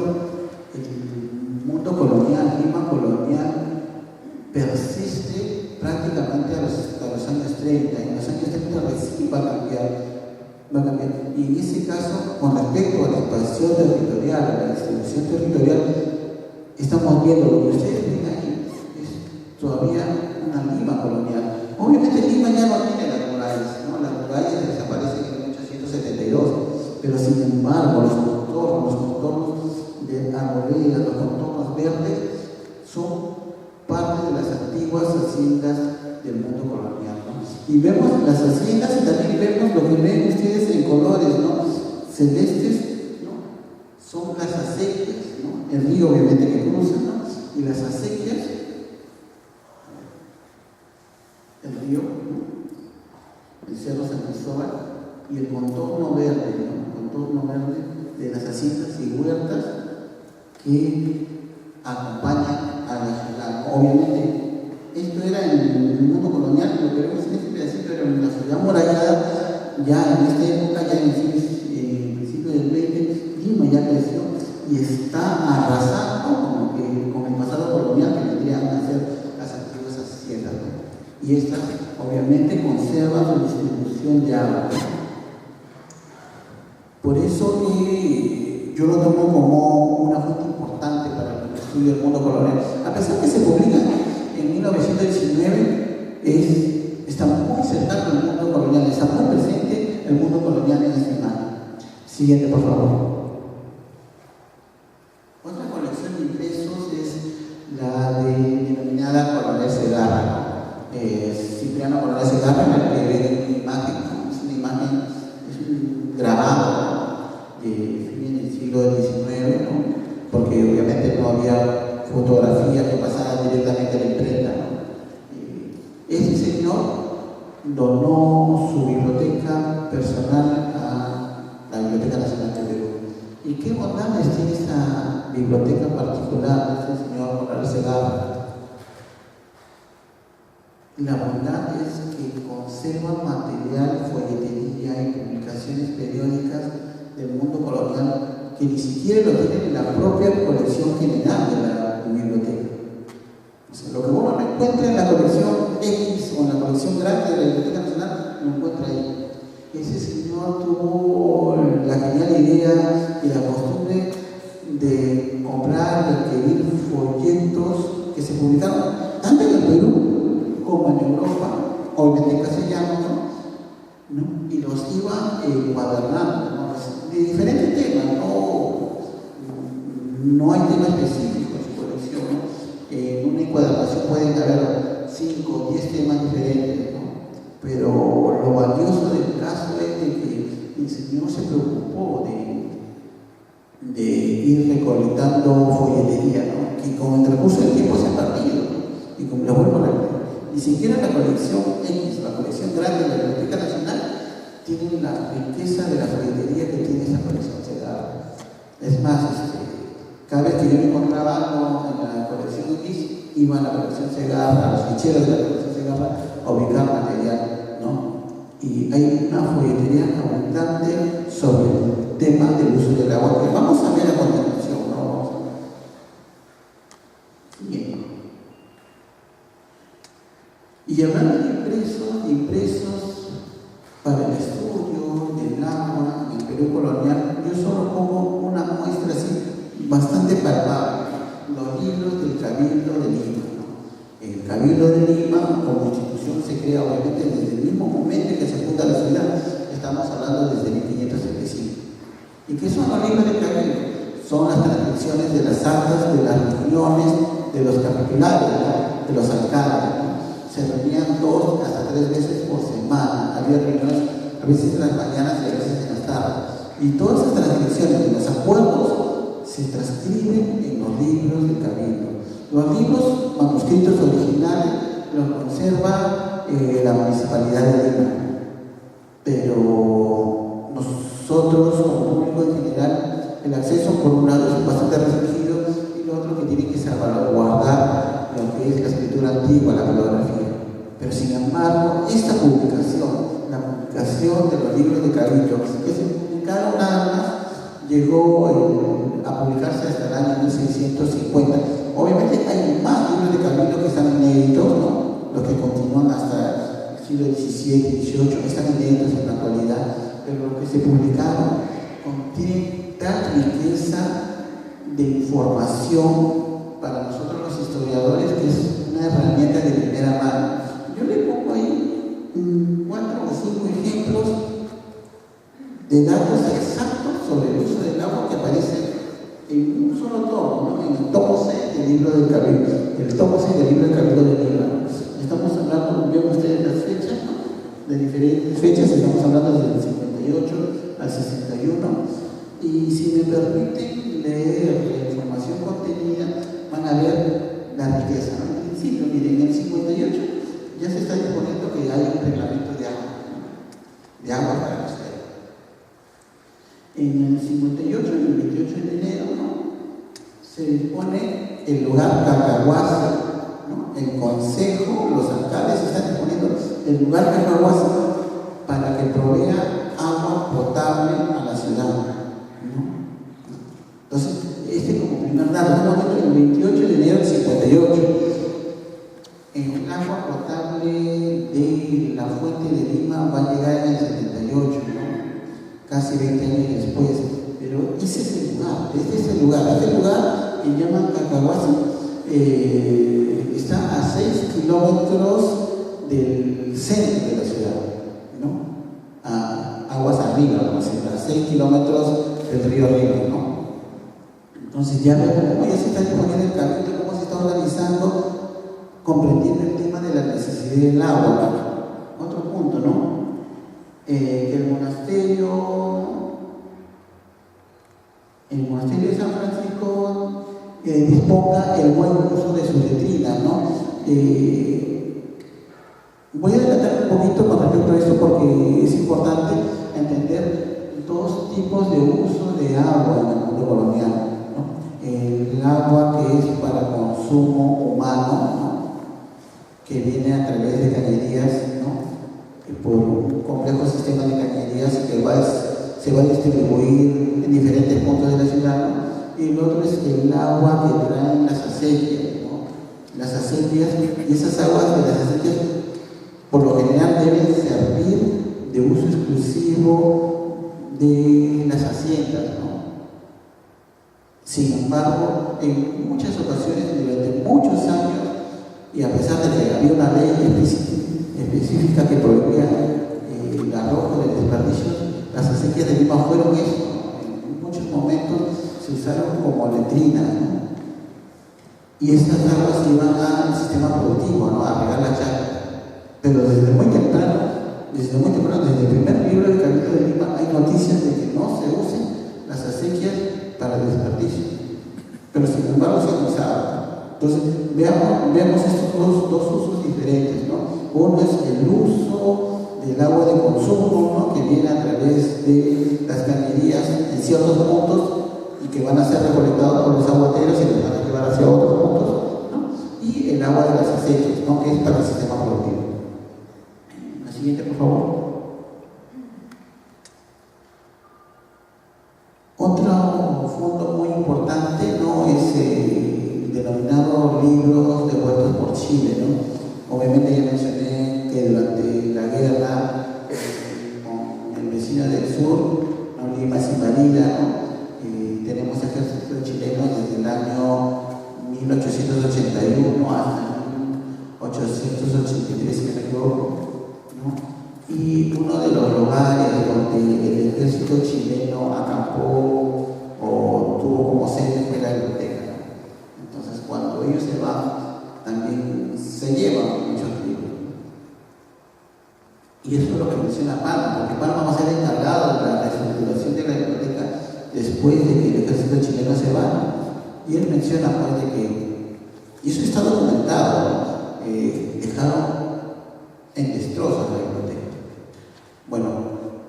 el mundo colonial, Lima colonial, persiste prácticamente a los años 30. En los años 30 recién va a cambiar. Y en ese caso, con respecto a la expansión territorial, a la distribución territorial, estamos viendo lo que ustedes ven ahí, es todavía una Lima colonial. Obviamente Lima ya no tiene las murallas, ¿no? Las murallas desaparecen en 1872, pero sin embargo los contornos de arboledas, los contornos verdes, son parte de las antiguas haciendas del mundo colonial, ¿no? Y vemos las haciendas y también vemos lo que ven ustedes en colores, ¿no? Celestes, ¿no? Son las acequias, ¿no? El río obviamente que cruza, ¿no? Y las acequias, el río, ¿no? El cerro San Cristóbal y el contorno verde, ¿no? El contorno verde de las haciendas y huertas que acompañan a la ciudad. Obviamente esto era en el mundo colonial, lo que vemos en este pedacito era una ciudad amurallada. Ya en esta época, ya en el principio del 20, Lima ya creció y está arrasando con el pasado colonial que vendrían a ser las antiguas haciendas, ¿no? Y estas obviamente conservan su distribución de agua. Por eso que yo lo tomo como una fuente importante para el estudio del mundo colonial. A pesar que se publica en 1919, está muy cercano al mundo colonial, está muy presente el mundo colonial en esta imagen. Siguiente, por favor. Otra colección de impresos es la denominada Coronel Segarra, ¿no? Cipriano Coronel Segarra, la que ven en una imagen, ¿no? Es una imagen, es un grabado donó su biblioteca personal a la Biblioteca Nacional de Perú. ¿Y qué bondades tiene esta biblioteca particular de este señor Morales Segarra? La bondad es que conserva material, folletería y publicaciones periódicas del mundo colonial que ni siquiera lo tienen en la propia colección general de la biblioteca. O sea, lo que uno no encuentra en la colección X o en la colección grande de la Biblioteca Nacional, lo encuentra ahí. Ese señor tuvo la genial idea y la costumbre de comprar, de adquirir folletos que se publicaron tanto en el Perú como en Europa, obviamente en castellano, ¿no? Y los iba encuadernando, ¿no? De diferentes temas, no hay tema específico en su colección, ¿no? En una encuadernación pueden haber 5 o 10 temas diferentes, ¿no? Pero lo valioso del caso es de que el señor se preocupó de ir recolectando folletería, ¿no? Que con el transcurso del tiempo se ha perdido, ¿no? Y como lo vuelvo a repetir, ni siquiera la colección X, la colección grande de la Biblioteca Nacional, tiene la riqueza de la folletería que tiene esa colección Segarra. Es más, cada vez que yo me encontraba algo en la colección X, iba a la colección Segarra, a los ficheros de la colección Segarra, a ubicar material, ¿no? Y hay una folletería abundante sobre el tema del uso del agua, que vamos a ver a continuación, ¿no? Vamos a ver. Bien. Y hablando de impresos para el estudio del agua en el Perú colonial, yo solo pongo una muestra así bastante palpable: los libros del Cabildo de Lima, ¿no? El Cabildo de Lima como institución se crea obviamente desde el mismo momento en que se funda la ciudad, estamos hablando desde 1575. ¿Y qué son los libros del Cabildo? Son las transcripciones de las actas de las reuniones de los capitulares, ¿no? De los alcaldes, ¿no? Se reunían 2 hasta 3 veces por semana, había reuniones a veces en las mañanas y a veces en las tardes. Y todas esas transcripciones de los acuerdos se transcriben en los libros del Cabildo. Los libros manuscritos originales los conserva la Municipalidad de Lima, pero nosotros como público en general, el acceso por un lado es bastante restringido y lo otro que tiene que salvaguardar lo que es la escritura antigua, la bibliografía. Pero sin embargo, esta publicación, la publicación de los libros de Cabildo, que se publicaron nada más, llegó a publicarse hasta el año 1650. Obviamente hay más libros de Cabildo que están inéditos, ¿no? Los que continúan hasta el siglo XVII, XVIII, están inéditos en la actualidad, pero los que se publicaron contienen tal riqueza de información para nosotros los historiadores que es una herramienta de primera mano. Yo le pongo ahí 4 o 5 ejemplos de datos exactos sobre el uso del agua que aparecen en un solo tomo, ¿no? En el tomo 6 del libro del Cabildo, el tomo 6 del libro del Cabildo de Lima. Estamos hablando, ven ustedes las fechas, ¿no? De diferentes fechas, estamos hablando desde el 58 al 61. Y si me permiten leer la información contenida, van a ver la riqueza, ¿no? En principio, miren, en el 58 ya se está disponiendo que hay un reglamento de agua, ¿no? De agua para los perros. En el 58 y el 28 de enero, ¿no? Se dispone el lugar Cacahuasi, ¿no? El consejo, los alcaldes están disponiendo el lugar Cacahuasi para que provea agua potable a la ciudad, ¿no? Entonces, como primer dato, ¿no? El 28 de enero del 58. El agua potable de la fuente de Lima va a llegar en el 78, ¿no? Casi 20 años después. Pero ese es el lugar, este lugar que llaman Cacahuasi, está a 6 kilómetros del centro de la ciudad, ¿no? A aguas arriba, ¿no? A 6 kilómetros del río Río, ¿no? Entonces ya vemos cómo ya se está disponiendo el Cabildo, cómo se está organizando, comprendiendo el tema de la necesidad del agua. Otro punto, ¿no? Que el monasterio de San Francisco disponga el buen uso de sus letrinas, ¿no? Voy a adelantar un poquito con respecto a esto porque es importante entender dos tipos de uso de agua en el mundo colonial, ¿no? El agua que es para consumo humano, ¿no? Que viene a través de cañerías, ¿no? Por un complejo sistema de cañerías que se va a distribuir en diferentes puntos de la ciudad, ¿no? Y el otro es el agua que traen las acequias, ¿no? Las acequias, y esas aguas de las acequias por lo general deben servir de uso exclusivo de las haciendas, ¿no? Sin embargo, en muchas ocasiones, durante muchos años, y a pesar de que había una ley específica que prohibía el arrojo de desperdicios, las acequias de Lima fueron eso, ¿no? En muchos momentos se usaron como letrinas, ¿no? Y estas aguas iban al sistema productivo, ¿no? A regar la chacra. Pero desde muy temprano, desde el primer libro del Cabildo de Lima, hay noticias de que no se usen las acequias para desperdicio. Pero sin embargo se usaban. Entonces, veamos estos dos usos diferentes, ¿no? Uno es el uso del agua de consumo, ¿no? Que viene a través de las cañerías en ciertos puntos y que van a ser recolectados por los aguateros y los van a llevar hacia otros puntos, ¿no? Y el agua de las acequias, ¿no? Que es para el sistema productivo. La siguiente, por favor. Otro fondo muy importante, ¿no? Es el denominado libros devueltos por Chile, ¿no? Obviamente ya mencioné que durante la guerra con el vecino del sur, ¿no? Lima se invalida, ¿no? Tenemos ejército chileno desde el año 1881 hasta 1883, si no me equivoco, ¿no? Y uno de los lugares donde el ejército chileno acampó o tuvo como sede fue la biblioteca, ¿no? Entonces, cuando ellos se van, también se llevan muchos libros. Y eso es lo que menciona Palma, porque Palma va a ser encargado de la reestructuración de la biblioteca después de que el ejército chileno se va, ¿no? Y él menciona, pues, de que, y eso está documentado, ¿no? Dejaron en destrozos la biblioteca. Bueno,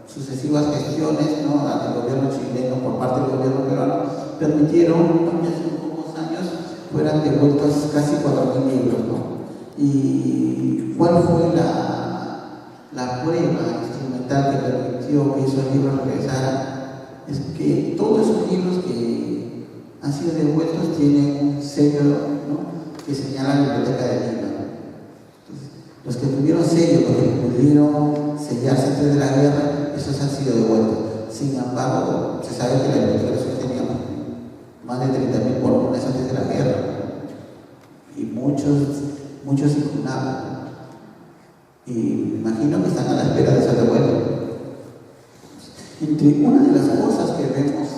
sucesivas gestiones, ¿no? Del gobierno chileno por parte del gobierno peruano permitieron que hace pocos años fueran devueltos casi 4.000 libros, ¿no? ¿Y cuál fue la prueba instrumental que permitió que esos libros regresaran? Es que todos esos libros que han sido devueltos tienen un sello, ¿no? Que señala la Biblioteca de Lima. Entonces, los que tuvieron sello, los que pudieron sellarse antes de la guerra, esos han sido devueltos. Sin embargo, se sabe que la Biblioteca de Sur tenía más de 30.000 volúmenes antes de la guerra, ¿no? Y muchos impugnados. Y me imagino que están a la espera de ser devueltos. Entre una de las cosas que vemos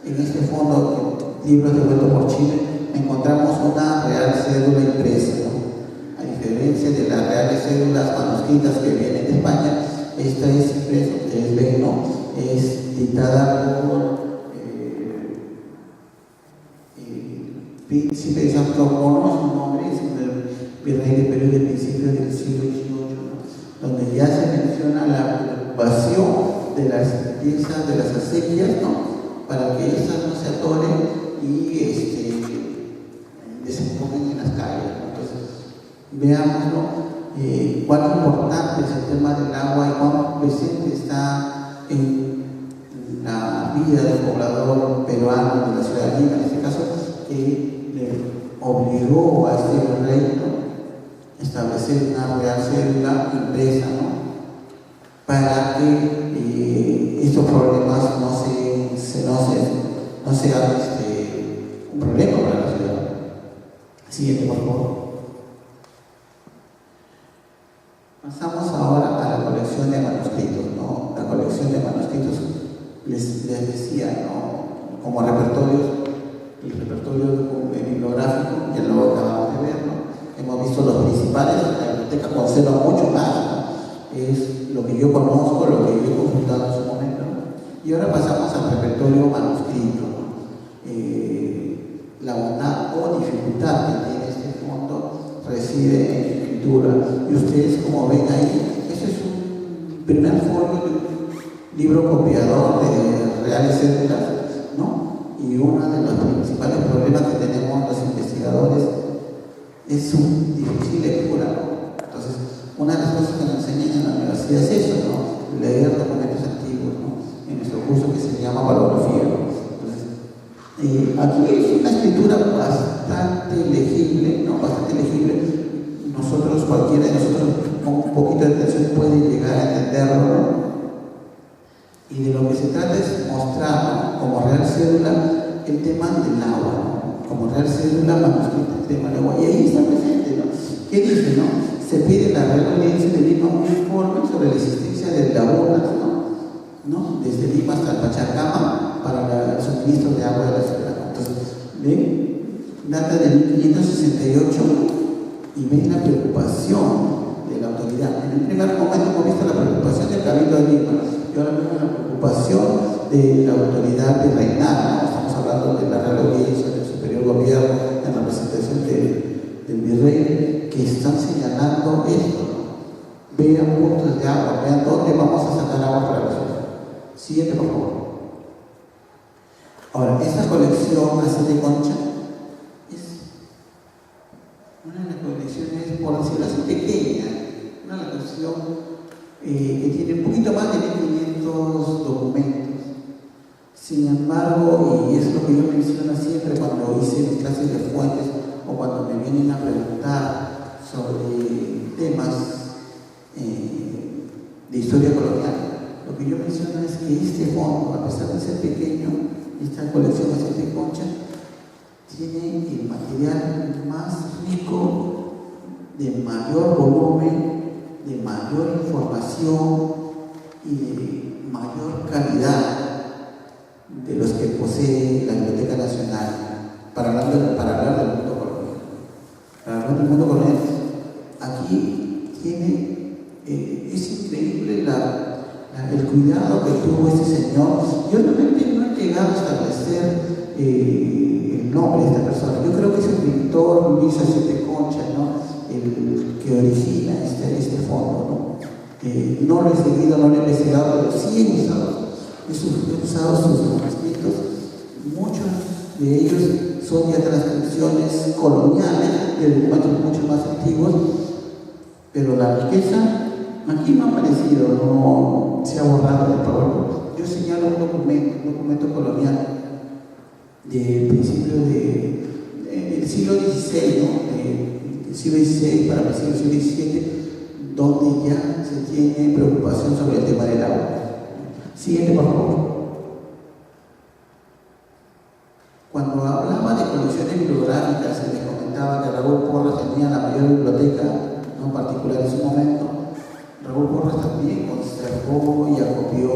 en este fondo, libros devueltos por Chile, encontramos una real cédula impresa, ¿no? A diferencia de las reales cédulas manuscritas que vienen de España, esta es impresa, ustedes ven, ¿no? Es dictada por Príncipe de Santo Mono, su nombre es el virrey de Perú de principios del siglo XVIII, ¿no? Donde ya se menciona la preocupación de las piezas de las acequias, ¿no? Para que estas no se atoren y desemboquen en las calles, ¿no? Entonces, veamos, ¿no? Cuán importante es el tema del agua y cuán presente está en la vida del poblador peruano de la ciudad de Lima, en este caso, que le obligó a este virrey, ¿no? Establecer una real cédula impresa, ¿no? Para que estos problemas no sean un problema para la ciudad. Siguiente, por favor. Pasamos ahora a la colección de manuscritos, ¿no? La colección de manuscritos, les decía, ¿no? Como repertorios, el repertorio bibliográfico, ya lo acabamos de ver, ¿no? Hemos visto los principales, la biblioteca conserva mucho más, ¿no? Es lo que yo conozco, lo que yo he consultado en su momento, ¿no? Y ahora pasamos al repertorio manuscrito, ¿no? La bondad o dificultad que tiene este fondo reside en la escritura. Y ustedes, como ven ahí, esto primer folio de un libro copiador de reales cédulas, ¿no? Y uno de los principales problemas que tenemos los investigadores es su difícil lectura, ¿no? Entonces, una de las cosas que nos enseñan en la universidad es eso, ¿no? Leer documentos antiguos, ¿no? En nuestro curso que se llama valografía, ¿no? Entonces, aquí es una escritura bastante legible, ¿no? Bastante legible. Nosotros, cualquiera de nosotros, con un poquito de atención puede llegar a entenderlo, ¿no? Y de lo que se trata es mostrar, ¿no? Como real cédula el tema del agua, ¿no? Como real cédula manuscrito el tema del agua. Y ahí está presente, ¿no? ¿Qué dice, no? Se pide a la Real Audiencia de Lima un informe sobre la existencia de lagunas, ¿no? Desde Lima hasta el Pachacama para el suministro de agua de la ciudad. Entonces, ¿ven? Data de 1568 y ven la preocupación de la autoridad. En el primer momento hemos visto la preocupación del Cabildo de Lima y ahora vemos la preocupación de la autoridad virreinal, ¿no? Estamos hablando de la Real Audiencia, del Superior Gobierno, en representación del virrey, que están señalando esto, ¿no? Vean puntos de agua, vean dónde vamos a sacar agua para la ciudad. Siguiente, por favor. Ahora, esta colección así de Concha es una de las colecciones, por decirlo así, pequeña, una colección que tiene un poquito más de 1500 documentos. Sin embargo, y es lo que yo menciono siempre cuando hice mis clases de fuentes o cuando me vienen a preguntar sobre temas de historia colonial, lo que yo menciono es que este fondo, a pesar de ser pequeño, esta colección de Concha, tiene el material más rico, de mayor volumen, de mayor información y de mayor calidad de los que posee la Biblioteca Nacional para hablar del mundo colonial. Para hablar del mundo colonial, aquí tiene, es increíble el cuidado que tuvo este señor. Yo realmente no he llegado a establecer el nombre de esta persona. Yo creo que es el pintor Luis Aciete Concha, ¿no? El que origina este fondo, ¿no? No lo he seguido, no lo he investigado, pero sí he usado sus manuscritos. Muchos de ellos son ya transcripciones coloniales de documentos mucho más antiguos, pero la riqueza aquí no ha aparecido, no se ha borrado del PowerPoint. Yo señalo un documento colonial de principio del siglo XVI, ¿no? Del siglo XVI para el siglo XVII, donde ya se tiene preocupación sobre el tema del agua. Siguiente, por favor. Cuando hablaba de colecciones bibliográficas, se les comentaba que Raúl Porras tenía la mayor biblioteca, ¿no?, particular en su momento. Raúl Porras también conservó y acopió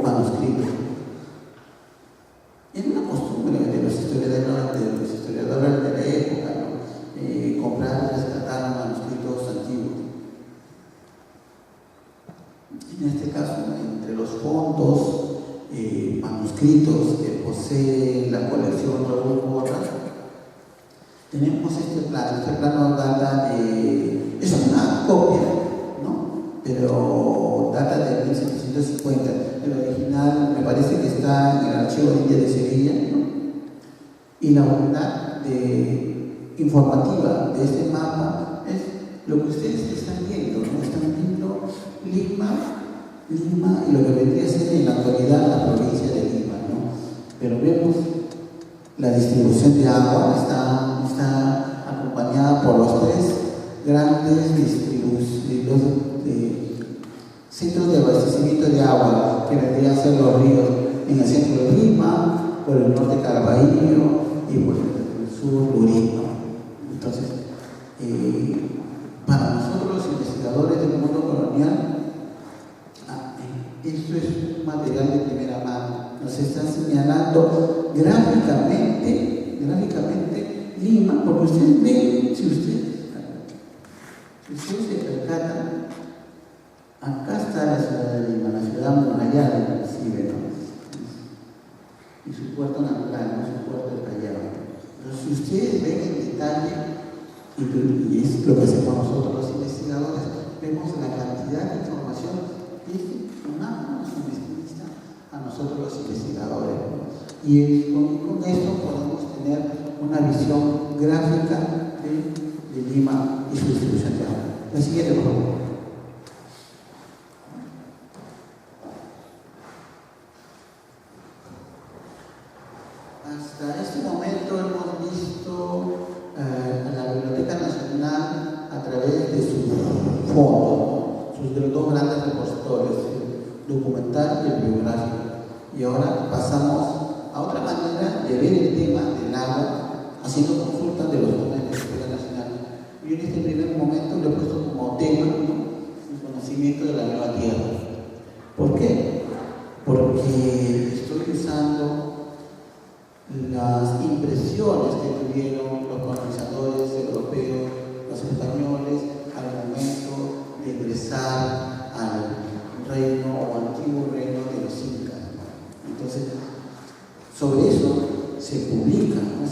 manuscritos. Es una costumbre de los historiadores de la época, ¿no? Comprar y rescatar manuscritos antiguos. En este caso, entre los fondos manuscritos que posee la colección Raúl Porras, tenemos este plano. Este plano data de... es una copia, ¿no? Pero data de 1750. El original me parece que está en el Archivo de India de Sevilla, ¿no? Y la unidad informativa de este mapa es lo que ustedes están viendo, ¿no? Están viendo Lima y lo que vendría a ser en la actualidad la provincia de Lima, ¿no? Pero vemos la distribución de agua, está acompañada por los tres grandes centros de abastecimiento de agua que vendrían a ser los ríos en el centro de Lima, por el norte Caraballo y por el sur Lurín, ¿no? Entonces, para nosotros los investigadores del mundo colonial, esto es un material de primera mano. Nos están señalando gráficamente Lima, porque ustedes ven, si ustedes se percatan, acá está la ciudad de Lima, la ciudad amurallada inclusive, ¿no? Y su puerto natural, ¿no? Su puerto de Callao. Pero si ustedes ven en detalle, y es lo que hacemos nosotros los investigadores, vemos la cantidad de información. Y con esto podemos tener una visión gráfica de Lima y su distribución de agua. La siguiente, por favor. Hasta este momento hemos visto a la Biblioteca Nacional a través de su fondo, sus dos grandes repositorios, el documental y el biográfico. Y ahora pasamos a otra manera de ver el tema del agua, haciendo consultas de los fondos de la Biblioteca Nacional. Y en este primer momento lo he puesto como tema, el conocimiento de la nueva tierra. ¿Por qué? Porque estoy usando las impresiones que tuvieron los colonizadores europeos, los españoles, al momento de ingresar al reino o antiguo reino de los incas. Entonces, sobre eso se publica, ¿no?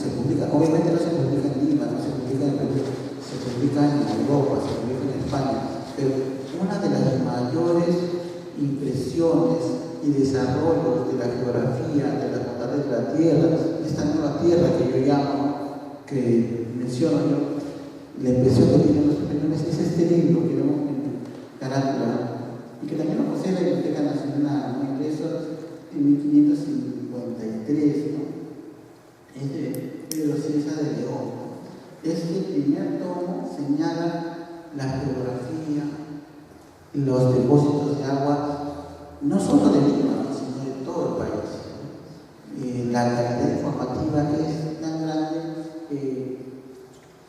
Obviamente no se publica en Lima, no se publica en Perú, se publica en Europa, se publica en España, pero una de las mayores impresiones y desarrollos de la geografía, de las bondades de la tierra, esta nueva tierra que yo llamo, que menciono yo, la impresión que tienen los españoles es este libro que vemos en carátula y que también lo posee la Biblioteca Nacional, ¿no? Impreso en 1553, ¿no? Es de Pedro César de León. Este primer tomo señala la geografía, los depósitos de agua, no solo de Lima, sino de todo el país. La calidad informativa es tan grande que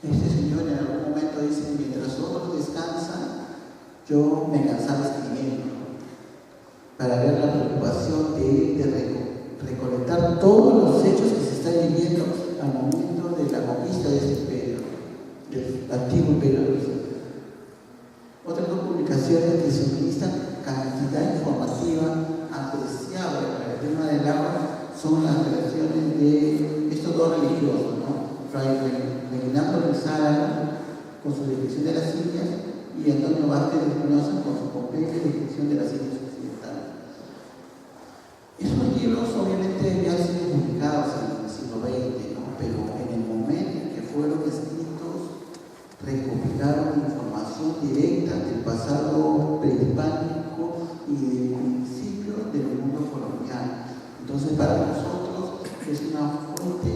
este señor en algún momento dice: mientras otros descansan, yo me cansaba escribiendo, para ver la preocupación de recolectar todos los hechos que se están viviendo al momento de la conquista de este imperio, del antiguo imperio de Rusia. Otras dos publicaciones que suministran cantidad informativa apreciable para el tema del agua son las creaciones de estos dos religiosos, ¿no? Fray Reginaldo Lizárraga con su descripción de las Indias y Antonio Vázquez de Espinosa con su completa descripción de las Indias occidentales. Esos libros obviamente ya han sido publicados en el siglo XX, ¿no? Pero en el momento en que fueron escritos recopilaron información directa del pasado prehispánico y del principio del mundo colonial. Entonces, para nosotros es una fuente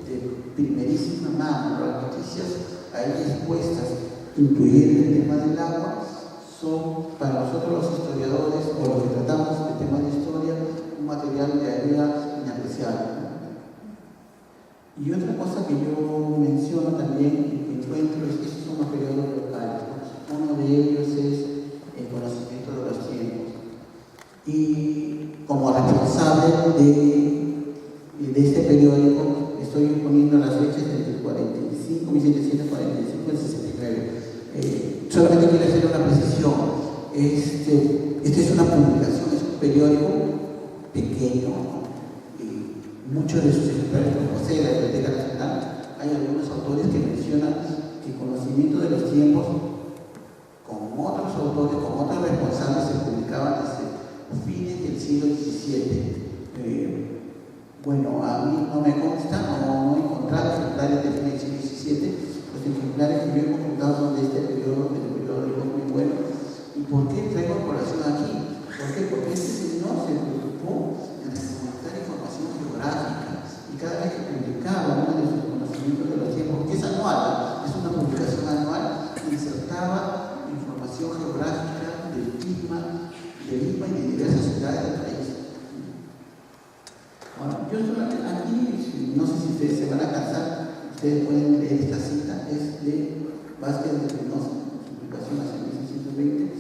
de primerísima mano. Las noticias ahí expuestas, incluyendo el tema del agua, son para nosotros los historiadores o los que tratamos el tema de historia un material de ayuda inapreciable. Y otra cosa que yo menciono también y que encuentro es que estos son los periódicos locales, ¿no? Uno de ellos es el conocimiento de los tiempos. Y como responsable de este periódico estoy poniendo las fechas entre el 45, 1745 y el 69. Solamente quiero hacer una precisión. Este es una publicación, es un periódico pequeño, ¿no? Muchos de sus ejemplares los posee la Biblioteca Nacional. Hay algunos autores que mencionan que el conocimiento de los tiempos, con otros autores, con otros responsables, se publicaban desde fines del siglo XVII. Bueno, a mí no me consta, no he encontrado ejemplares del siglo XVII. Los ejemplares que yo he consultado son de este periodo, del periódico muy bueno. ¿Y por qué traigo a colación aquí? ¿Por qué? Porque este señor se preocupó en recolectar información geográfica y cada vez que publicaba uno de sus conocimientos de los tiempos, que es anual, es una publicación anual, insertaba información geográfica del clima de Lima y de diversas ciudades del país. Bueno, yo solamente aquí, no sé si ustedes se van a cansar, ustedes pueden leer esta cita, es de Vázquez de Espinosa, su publicación hace 1620,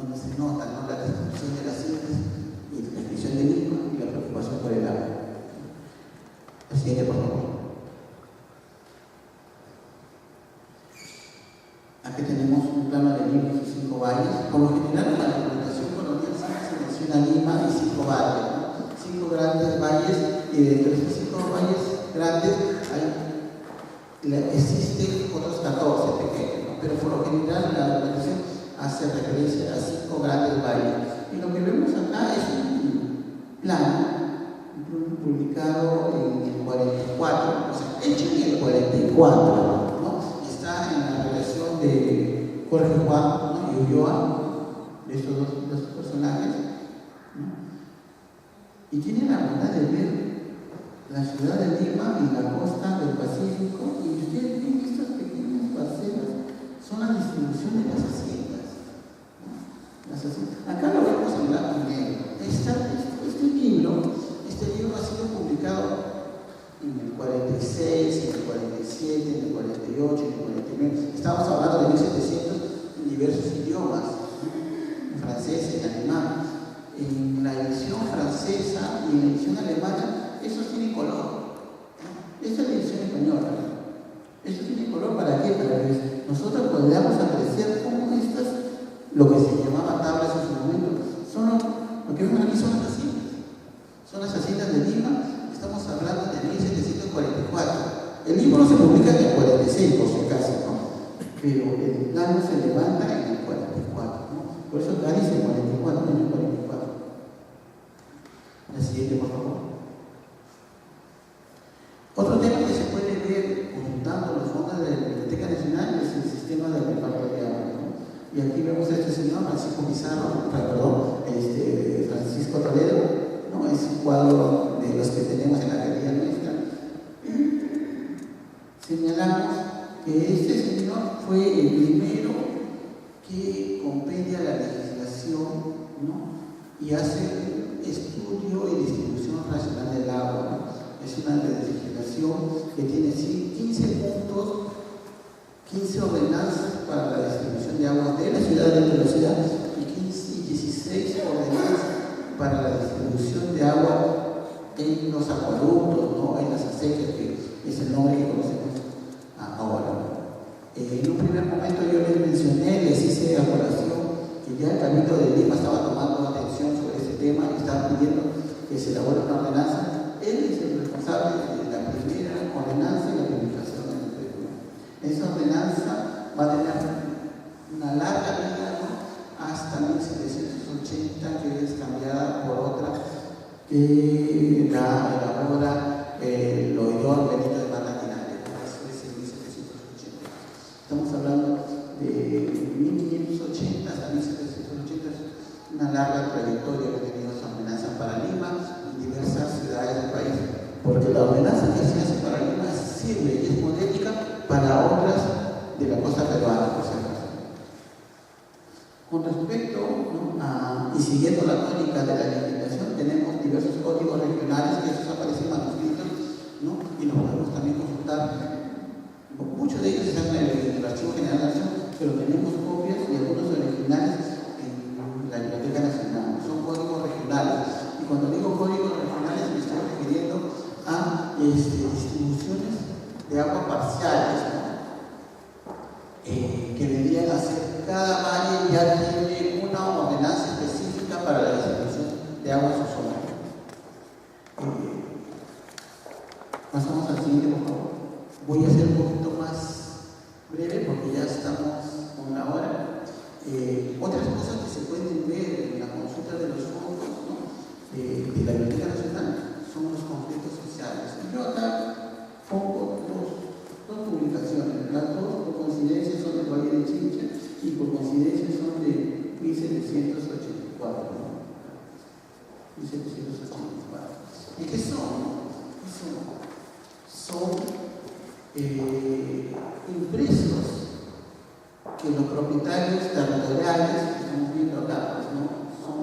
donde se nota, ¿no?, la descripción de las citas y la descripción de Lima y la preocupación por el agua. La siguiente, por favor. Aquí tenemos un plano de Lima y sus 5 valles. Por lo general, en la documentación colonial siempre se menciona Lima y 5 valles, ¿no? 5 grandes valles, y dentro de estos 5 valles grandes existen otros 14 pequeños, ¿no? Pero por lo general la documentación hace referencia a 5 grandes valles. Y lo que vemos acá es un plano publicado 44, o sea, hecho en el 44, ¿no? Está en la relación de Jorge Juan, ¿no? y Ulloa, de estos dos personajes, ¿no? Y tiene la bondad de ver la ciudad de Lima y la costa del Pacífico, y ustedes ven estas pequeñas parcelas, son la distribución de las haciendas, ¿no? Acá lo vemos en blanco y negro. Este libro ha sido publicado en el 46, en el 47, en el 48, en el 49. Estamos hablando de 1700 en diversos idiomas, en francés, en alemán. En la edición francesa y en la edición alemana, esos tienen color, ¿no? Esta es la edición española. Esto tiene color ¿para qué? Para que nosotros podamos apreciar cómo estas, lo que se llamaba tablas en su momento, lo que vemos aquí son las haciendas. Son las haciendas de Lima. Estamos hablando de 1744. El libro se publica en el 46, por si acaso, ¿no? Pero el plano se levanta en el 44, ¿no? Por eso acá dice 44, en el 44. La siguiente, por favor. Otro tema que se puede ver consultando los fondos de la Biblioteca Nacional es el sistema de reparto de agua, ¿no? Y aquí vemos a este señor, Francisco Toledo, ¿no? Es un cuadro de los que tenemos en la galería nuestra. Señalamos que este señor fue el primero que compendia la legislación, ¿no? Y hace estudio y distribución racional del agua, ¿no? Es una legislación que tiene 15 puntos, 15 ordenanzas para la distribución de agua de la ciudad, dentro de la ciudad, y 16 ordenanzas para la distribución de agua en los acueductos, ¿no? En las acequias, que es el nombre que conocemos ahora. En un primer momento yo les mencioné, les hice a colación que ya el Cabildo de Lima estaba tomando atención sobre este tema y estaba pidiendo que se elabore una ordenanza. Él es el responsable de la primera ordenanza y la publicación en el Perú. Esa ordenanza va a tener una larga vida, ¿no? Hasta 1780, que es cambiada por otra que la elabora el oidor Benito de Martínez. Eso es en 1780. Estamos hablando de 1580 hasta 1780, es una larga trayectoria que ha tenido esa ordenanza para Lima y diversas ciudades del país, porque la ordenanza que se hace para Lima sirve y es modélica para otras de la costa peruana, por si acaso. Con respecto, ¿no? Y siguiendo la tónica de la legislación, tenemos diversos códigos regionales que esos aparecen manuscritos, ¿no? Y los podemos también consultar. Muchos de ellos están en el Archivo General de la Nación, pero tenemos copias y algunos originales en la Biblioteca Nacional. Son códigos regionales. Y cuando digo códigos regionales me estoy refiriendo a distribuciones de agua parciales, ¿no? Que vendrían a ser, cada valle ya tiene una ordenanza específica para la distribución de agua en su zona. Pasamos al siguiente, por favor. Voy a ser un poquito más breve porque ya estamos con la hora. Otras cosas que se pueden ver en la consulta de los fondos, ¿no? De la Biblioteca Nacional son los conflictos sociales. Yo acá pongo dos publicaciones. Las dos, por coincidencia, son del Valle de Chincha y por coincidencia son de 1784. ¿No? 1784. ¿Y qué son? Son impresos que los propietarios territoriales que estamos viendo acá, pues, ¿no? Son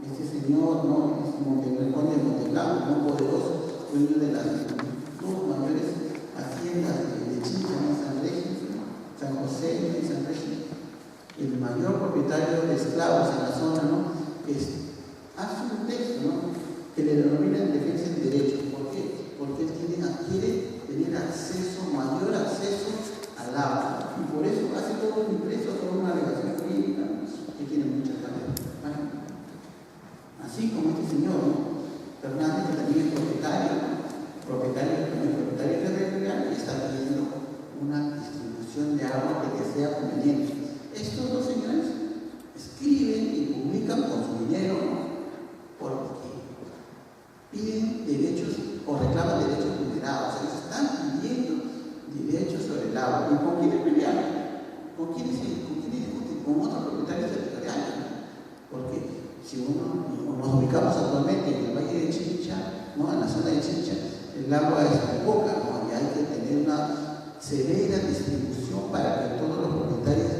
este señor, ¿no? El conde de Monteblanco, muy poderoso, dueño de las dos mayores haciendas de Chincha, ¿no? San José y San Regis. El mayor propietario de esclavos en la zona, ¿no? Hace un texto, ¿no? Que le denomina en defensa del derecho. ¿Por qué? Porque él quiere tener acceso, mayor acceso al agua. Y por eso hace todo un impreso, toda una alegación jurídica que tiene muchas carreras. ¿Vale? Así como este señor, ¿no? Fernández, que también es propietario territorial, y está pidiendo una distribución de agua que sea conveniente. Estos dos señores escriben y publican con su dinero, ¿no? Porque piden derechos o reclaman derechos vulnerados. observamos actualmente en el Valle de Chincha, ¿no? En la zona de Chincha, el agua es muy poca, ¿no? Y hay que tener una severa distribución para que todos los propietarios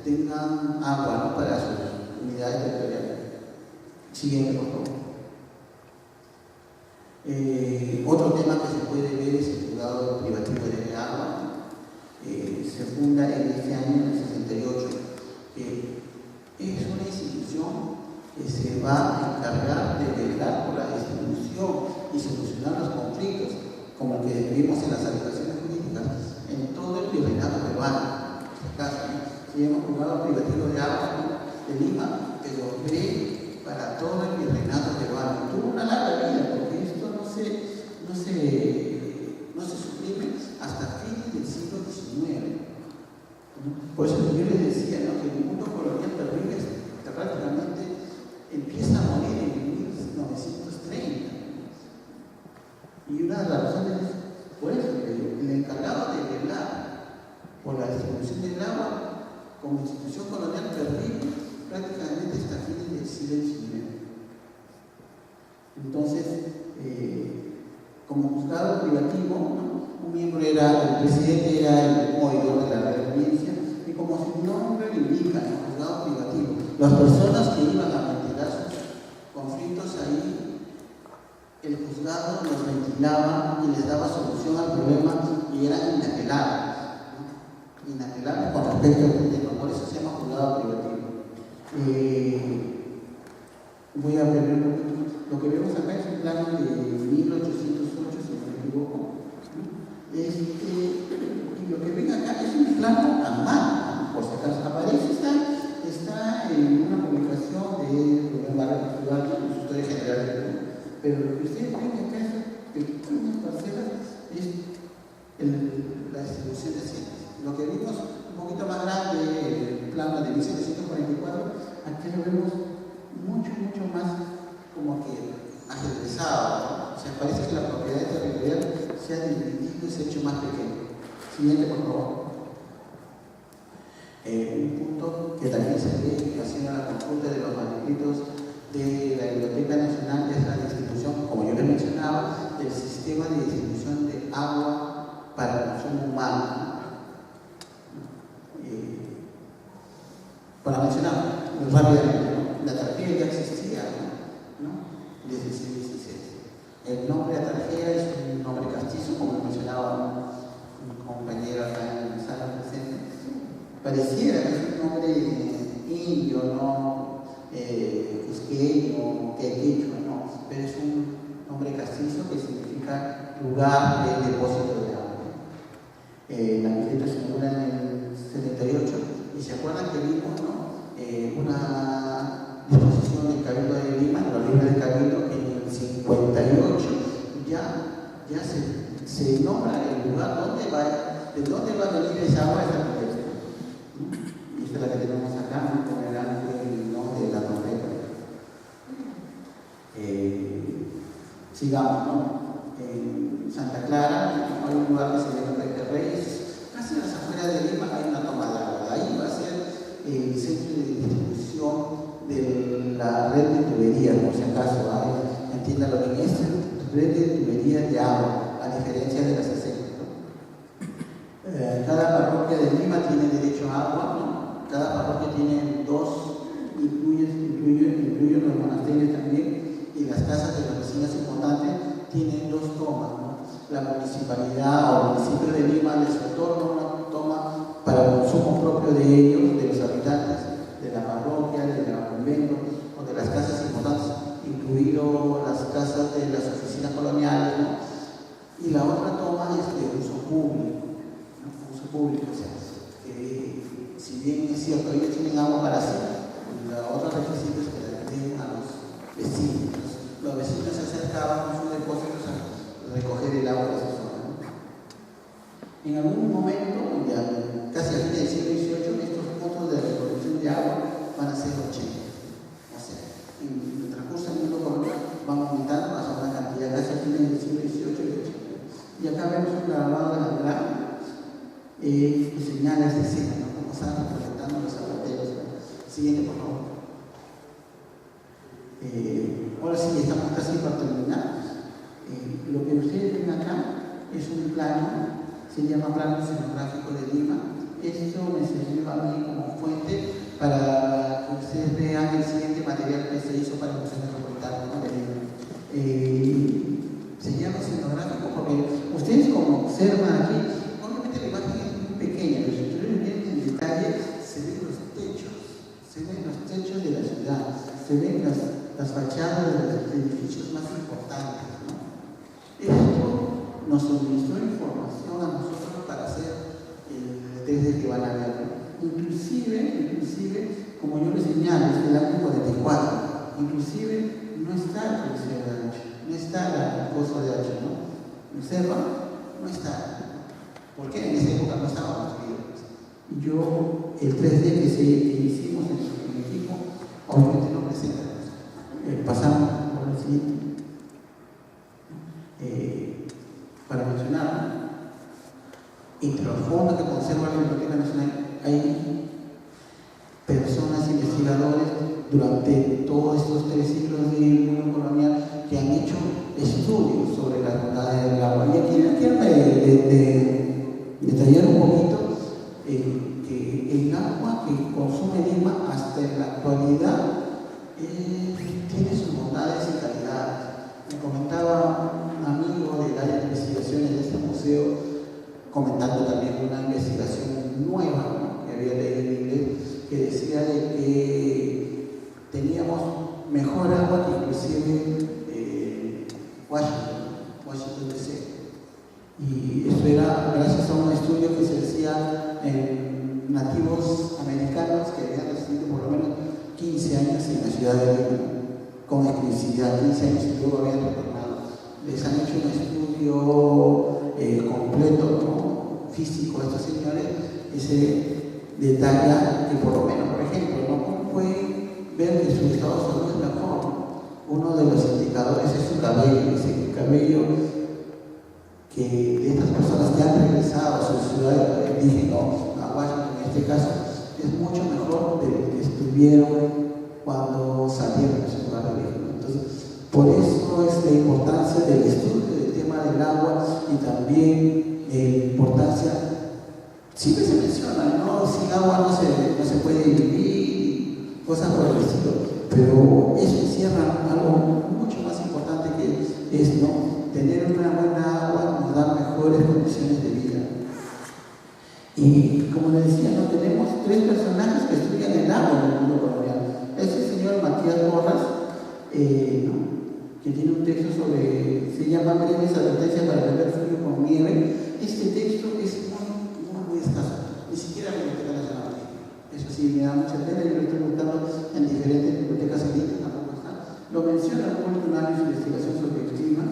tengan agua, ¿no? Para sus unidades territoriales. Siguiente, por favor. Otro tema que se puede ver es el juzgado privativo de agua. Se funda en este año, en el 68, es una institución que se va a encargar de velar por la distribución y solucionar los conflictos, como el que vimos en las aplicaciones jurídicas, en todo el virreinato peruano. En este caso, ¿no? Se llama juzgado privativo de agua, ¿no? De Lima, que lo cree para todo el virreinato peruano. Tuvo una larga vida, porque esto no se suprime hasta fines del siglo XIX. Por eso yo les decía, ¿no? Que el mundo colonial terrible prácticamente empieza a morir en 1930. Y una de las razones es por eso, que el encargado de velar por la distribución del agua como institución colonial terrible prácticamente hasta fines del siglo XIX. Entonces, como juzgado privativo, ¿no? Un miembro era, el presidente era el oidor de la audiencia, y como su nombre lo indica, el juzgado privativo, las personas que iban a ventilar sus conflictos ahí, el juzgado los ventilaba y les daba solución al problema y eran inapelables, ¿no? Inapelables con respecto al tema, por eso se llama juzgado privativo. Voy a ver un poquito. Lo que vemos acá es un plano de 1808, si no me equivoco. Y lo que ven acá es un plano a mano, por si acaso aparece, está en una publicación de Rubén Barra Portugal, en su Historia General del Perú. Pero lo que ustedes ven acá es pequeñas parcelas, es la distribución de haciendas. Lo que vimos un poquito más grande, el plano de 1744, aquí lo vemos mucho más como que ajedrezado, ¿no? O sea, parece que la propiedad territorial se ha dividido y se ha hecho más pequeño. Siguiente, por favor. Un punto que también se ve haciendo la consulta de los manuscritos de la Biblioteca Nacional es la distribución, como yo les mencionaba, del sistema de distribución de agua para el consumo humano. Para mencionar rápidamente, ¿no? La tarjeta ya existía, ¿no? Desde el siglo XVI. El nombre atarjea es un nombre castizo, como mencionaba un compañero acá en la sala presente. Pareciera que es un nombre indio, ¿no? Cusqueño, quechua, ¿no? Pero es un nombre castizo que significa lugar de depósito de agua. La mileta se inaugura en el 78 y se acuerdan que vimos, ¿no? Una disposición del Cabildo de Lima, en los libros de Cabildo, que en el 58 ya se nombra el lugar de dónde va a venir esa agua, esa mileta. Y esta es la que tenemos acá, con el ángel, ¿no? De la trompeta. Sigamos, ¿no? En Santa Clara hay un lugar que se llama Pepe Reyes, casi a las afueras de Lima hay una toma de agua. Ahí va a ser el centro de distribución de la red de tuberías, por si acaso, entiéndalo bien, es red de tuberías de agua, a diferencia de las acequias, ¿no? Cada parroquia de Lima tiene derecho a agua, ¿no? Cada parroquia tiene dos, incluyen los monasterios también, y las casas de los vecinos importantes tienen dos tomas, ¿no? La municipalidad o el municipio de Lima les otorga una toma para el consumo propio de ellos, de los habitantes de la parroquia, de los conventos o de las casas importantes, incluido las casas de las oficinas coloniales, ¿no? Y la otra toma es de uso público, ¿no? Uso público, o sea, que si bien es cierto, ellos tienen agua para sí, la otra requisito es que la den a los vecinos. Los vecinos se acercaban con sus depósitos a recoger el agua de esa zona, ¿no? En algún momento, ya casi al fin del siglo XVIII, estos puntos de recolección de agua van a ser 80. O sea, en el transcurso del mundo colonial van aumentando hasta una cantidad casi al fin del siglo XVIII y 80. Y acá vemos un grabado de la gráfica que señala esta escena, ¿no? Cómo están recolectando los aguateros, ¿no? Siguiente, por favor. Ahora ahora sí, estamos casi para terminar. Lo que ustedes ven acá es un plano, se llama Plano Escenográfico de Lima. Esto me sirvió a mí como fuente para que ustedes vean el siguiente material que se hizo para el Museo Metropolitano, ¿no?, de Lima. Se llama escenográfico porque ustedes, como observan aquí, obviamente la imagen es muy pequeña, pero si ustedes ven en detalle, se ven los techos de la ciudad, se ven las fachadas de los edificios más importantes, ¿no? Esto nos suministró información a nosotros para hacer desde que van a ver. Inclusive, como yo les señalo, es del año 44, inclusive no está el Coliseo de H, no está la cosa de H, ¿no? ¿Observan? No está. ¿Por qué? En esa época no estábamos vivos. Yo, el 3D que hicimos en el equipo, obviamente no presenta. Pasamos por el siguiente. Para mencionar, entre los fondos que conserva la Biblioteca Nacional hay personas, investigadores, durante todos estos 3 siglos de mundo colonial que han hecho estudios sobre las bondades del agua. Y aquí quiero detallar un poquito que el agua que consume Lima hasta en la actualidad tiene sus bondades y calidades. Me comentaba un amigo del área de investigaciones de este museo, comentando también una investigación nueva, ¿no?, que había leído en inglés, que decía de que teníamos mejor agua que inclusive Washington DC. Y eso era gracias a un estudio que se hacía en nativos americanos que habían residido por lo menos 15 años en la ciudad de Lima, con exclusividad, 15 años y luego habían retornado. Les han hecho un estudio completo, ¿no?, físico a estos señores, ese detalla que por lo menos, por ejemplo, ¿no?, pueden ver que su estado de salud es mejor, ¿no? Uno de los indicadores es su cabello, dice que el cabello que de estas personas que han regresado a su ciudad de origen, ¿no?, a Washington en este caso, es mucho mejor de lo que estuvieron cuando salieron de su lugar de origen. Entonces, por eso es la importancia del estudio del tema del agua y también la importancia, siempre se menciona, ¿no?, sin agua no se puede vivir, cosas por el estilo, pero eso encierra algo mucho más importante que es, ¿no?, tener una buena agua nos da mejores condiciones de vida. Y como les decía, ¿no?, tenemos 3 personajes que estudian el agua en el mundo colonial. Es el señor Matías Borras, ¿no?, que tiene un texto se llama Breves advertencias para beber frío con nieve. Este texto es muy escaso, ni siquiera la Biblioteca Nacional. Eso sí, me da mucha pena, yo lo estoy buscando en diferentes bibliotecas en línea, tampoco está. Lo menciona un análisis de investigación sobre el clima.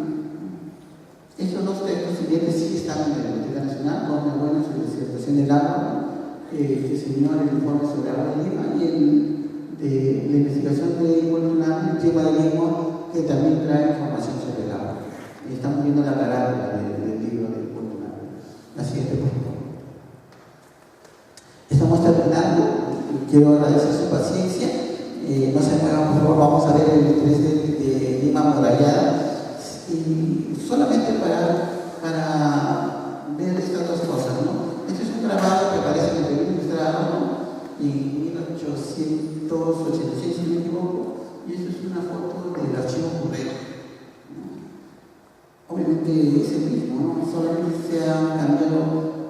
Estos 2 textos siguientes sí están en la Biblioteca Nacional, Jorge Bueno sobre disertación del agua, este señor el informe sobre agua de Lima, y de la investigación de Igualtunal, el tema de lengua, que también trae información sobre el agua. Estamos viendo la carátula del libro de Igualtunal. La siguiente, por favor. Estamos terminando, quiero agradecer su paciencia. No se muevan, por favor, vamos a ver el 3 de Lima amurallada. Y solamente para ver estas 2 cosas, ¿no? Este es un grabado que aparece en el Perú Ilustrado, ¿no?, en 1886, si no me equivoco, y esto es una foto del archivo Currero, ¿no? Obviamente es el mismo, ¿no?, solamente se ha cambiado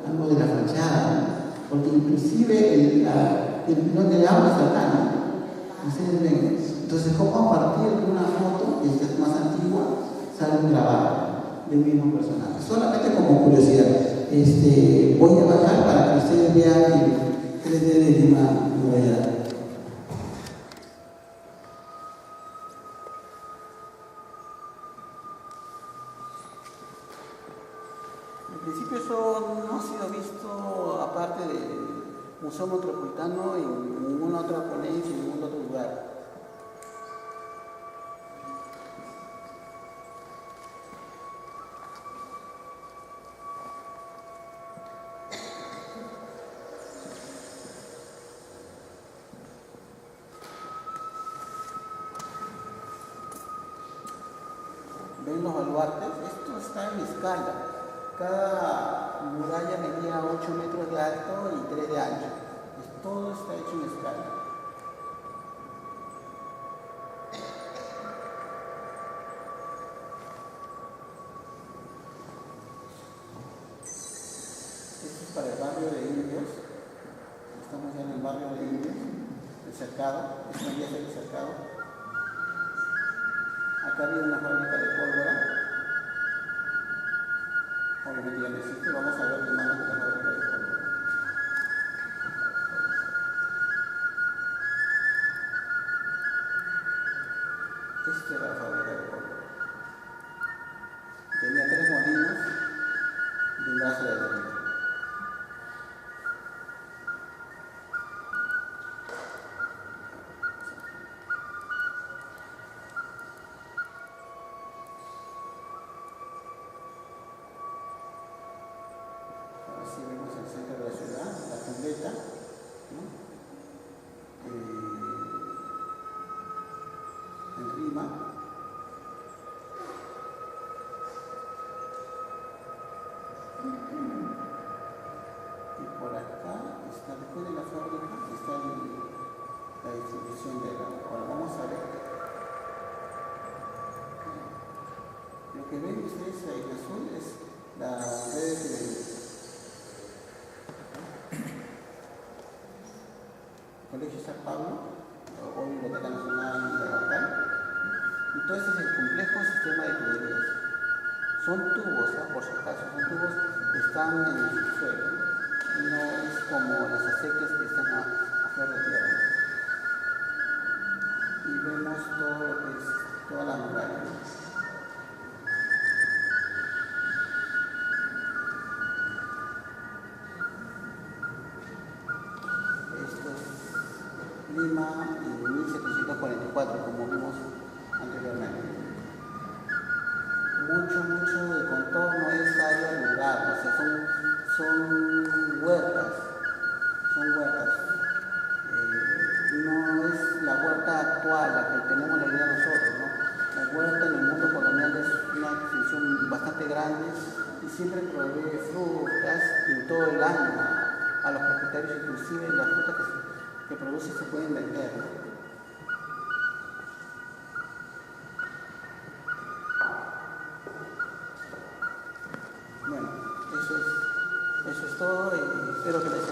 algo de la fachada, ¿no?, porque inclusive el pilón de agua está acá, ¿no? Ustedes ven. Entonces, ¿cómo a partir de una foto, que esta es más antigua, sale un grabado del mismo personaje? Solamente como curiosidad, voy a bajar para que ustedes vean el 3D de Lima amurallada. En principio eso no ha sido visto aparte del Museo Metropolitano en ninguna otra ponencia, en ningún otro lugar. ¿Ven los baluartes? Esto está en escala. Cada muralla medía 8 metros de alto y 3 de ancho. Todo está hecho en escala. Esto es para el barrio de Indios. Estamos ya en el barrio de Indios, el cercado. Esto ya es el cercado. Acá había una fábrica de pólvora. Obviamente ya no existe. Vamos a ver imágenes de la fábrica de pólvora. Esta era la fábrica de pólvora. Tenía 3 molinos y un brazo de derrite. Así vemos el centro de la ciudad, la Fundeta, ¿no? En Lima. Y por acá está, después de la fábrica, está la distribución de la. Ahora vamos a ver. Lo que ven ustedes ahí en azul es la red de televisión. Colegio San Pablo, o Biblioteca Nacional de la local. Entonces es el complejo sistema de tuberías. Son tubos, por si acaso, son tubos que están en el subsuelo. No es como las acequias que están a flor de tierra. Y vemos todo lo que es toda la muralla. Esto es Lima en 1744, como vimos anteriormente. Mucho del contorno es área rural, o sea, son huertas, no es la huerta actual, la que tenemos la idea nosotros, ¿no? La huerta en el mundo colonial es una extensión bastante grande y siempre provee frutas en todo el año a los propietarios, inclusive las frutas que produce se pueden vender, ¿no? Bueno, eso es todo y espero que les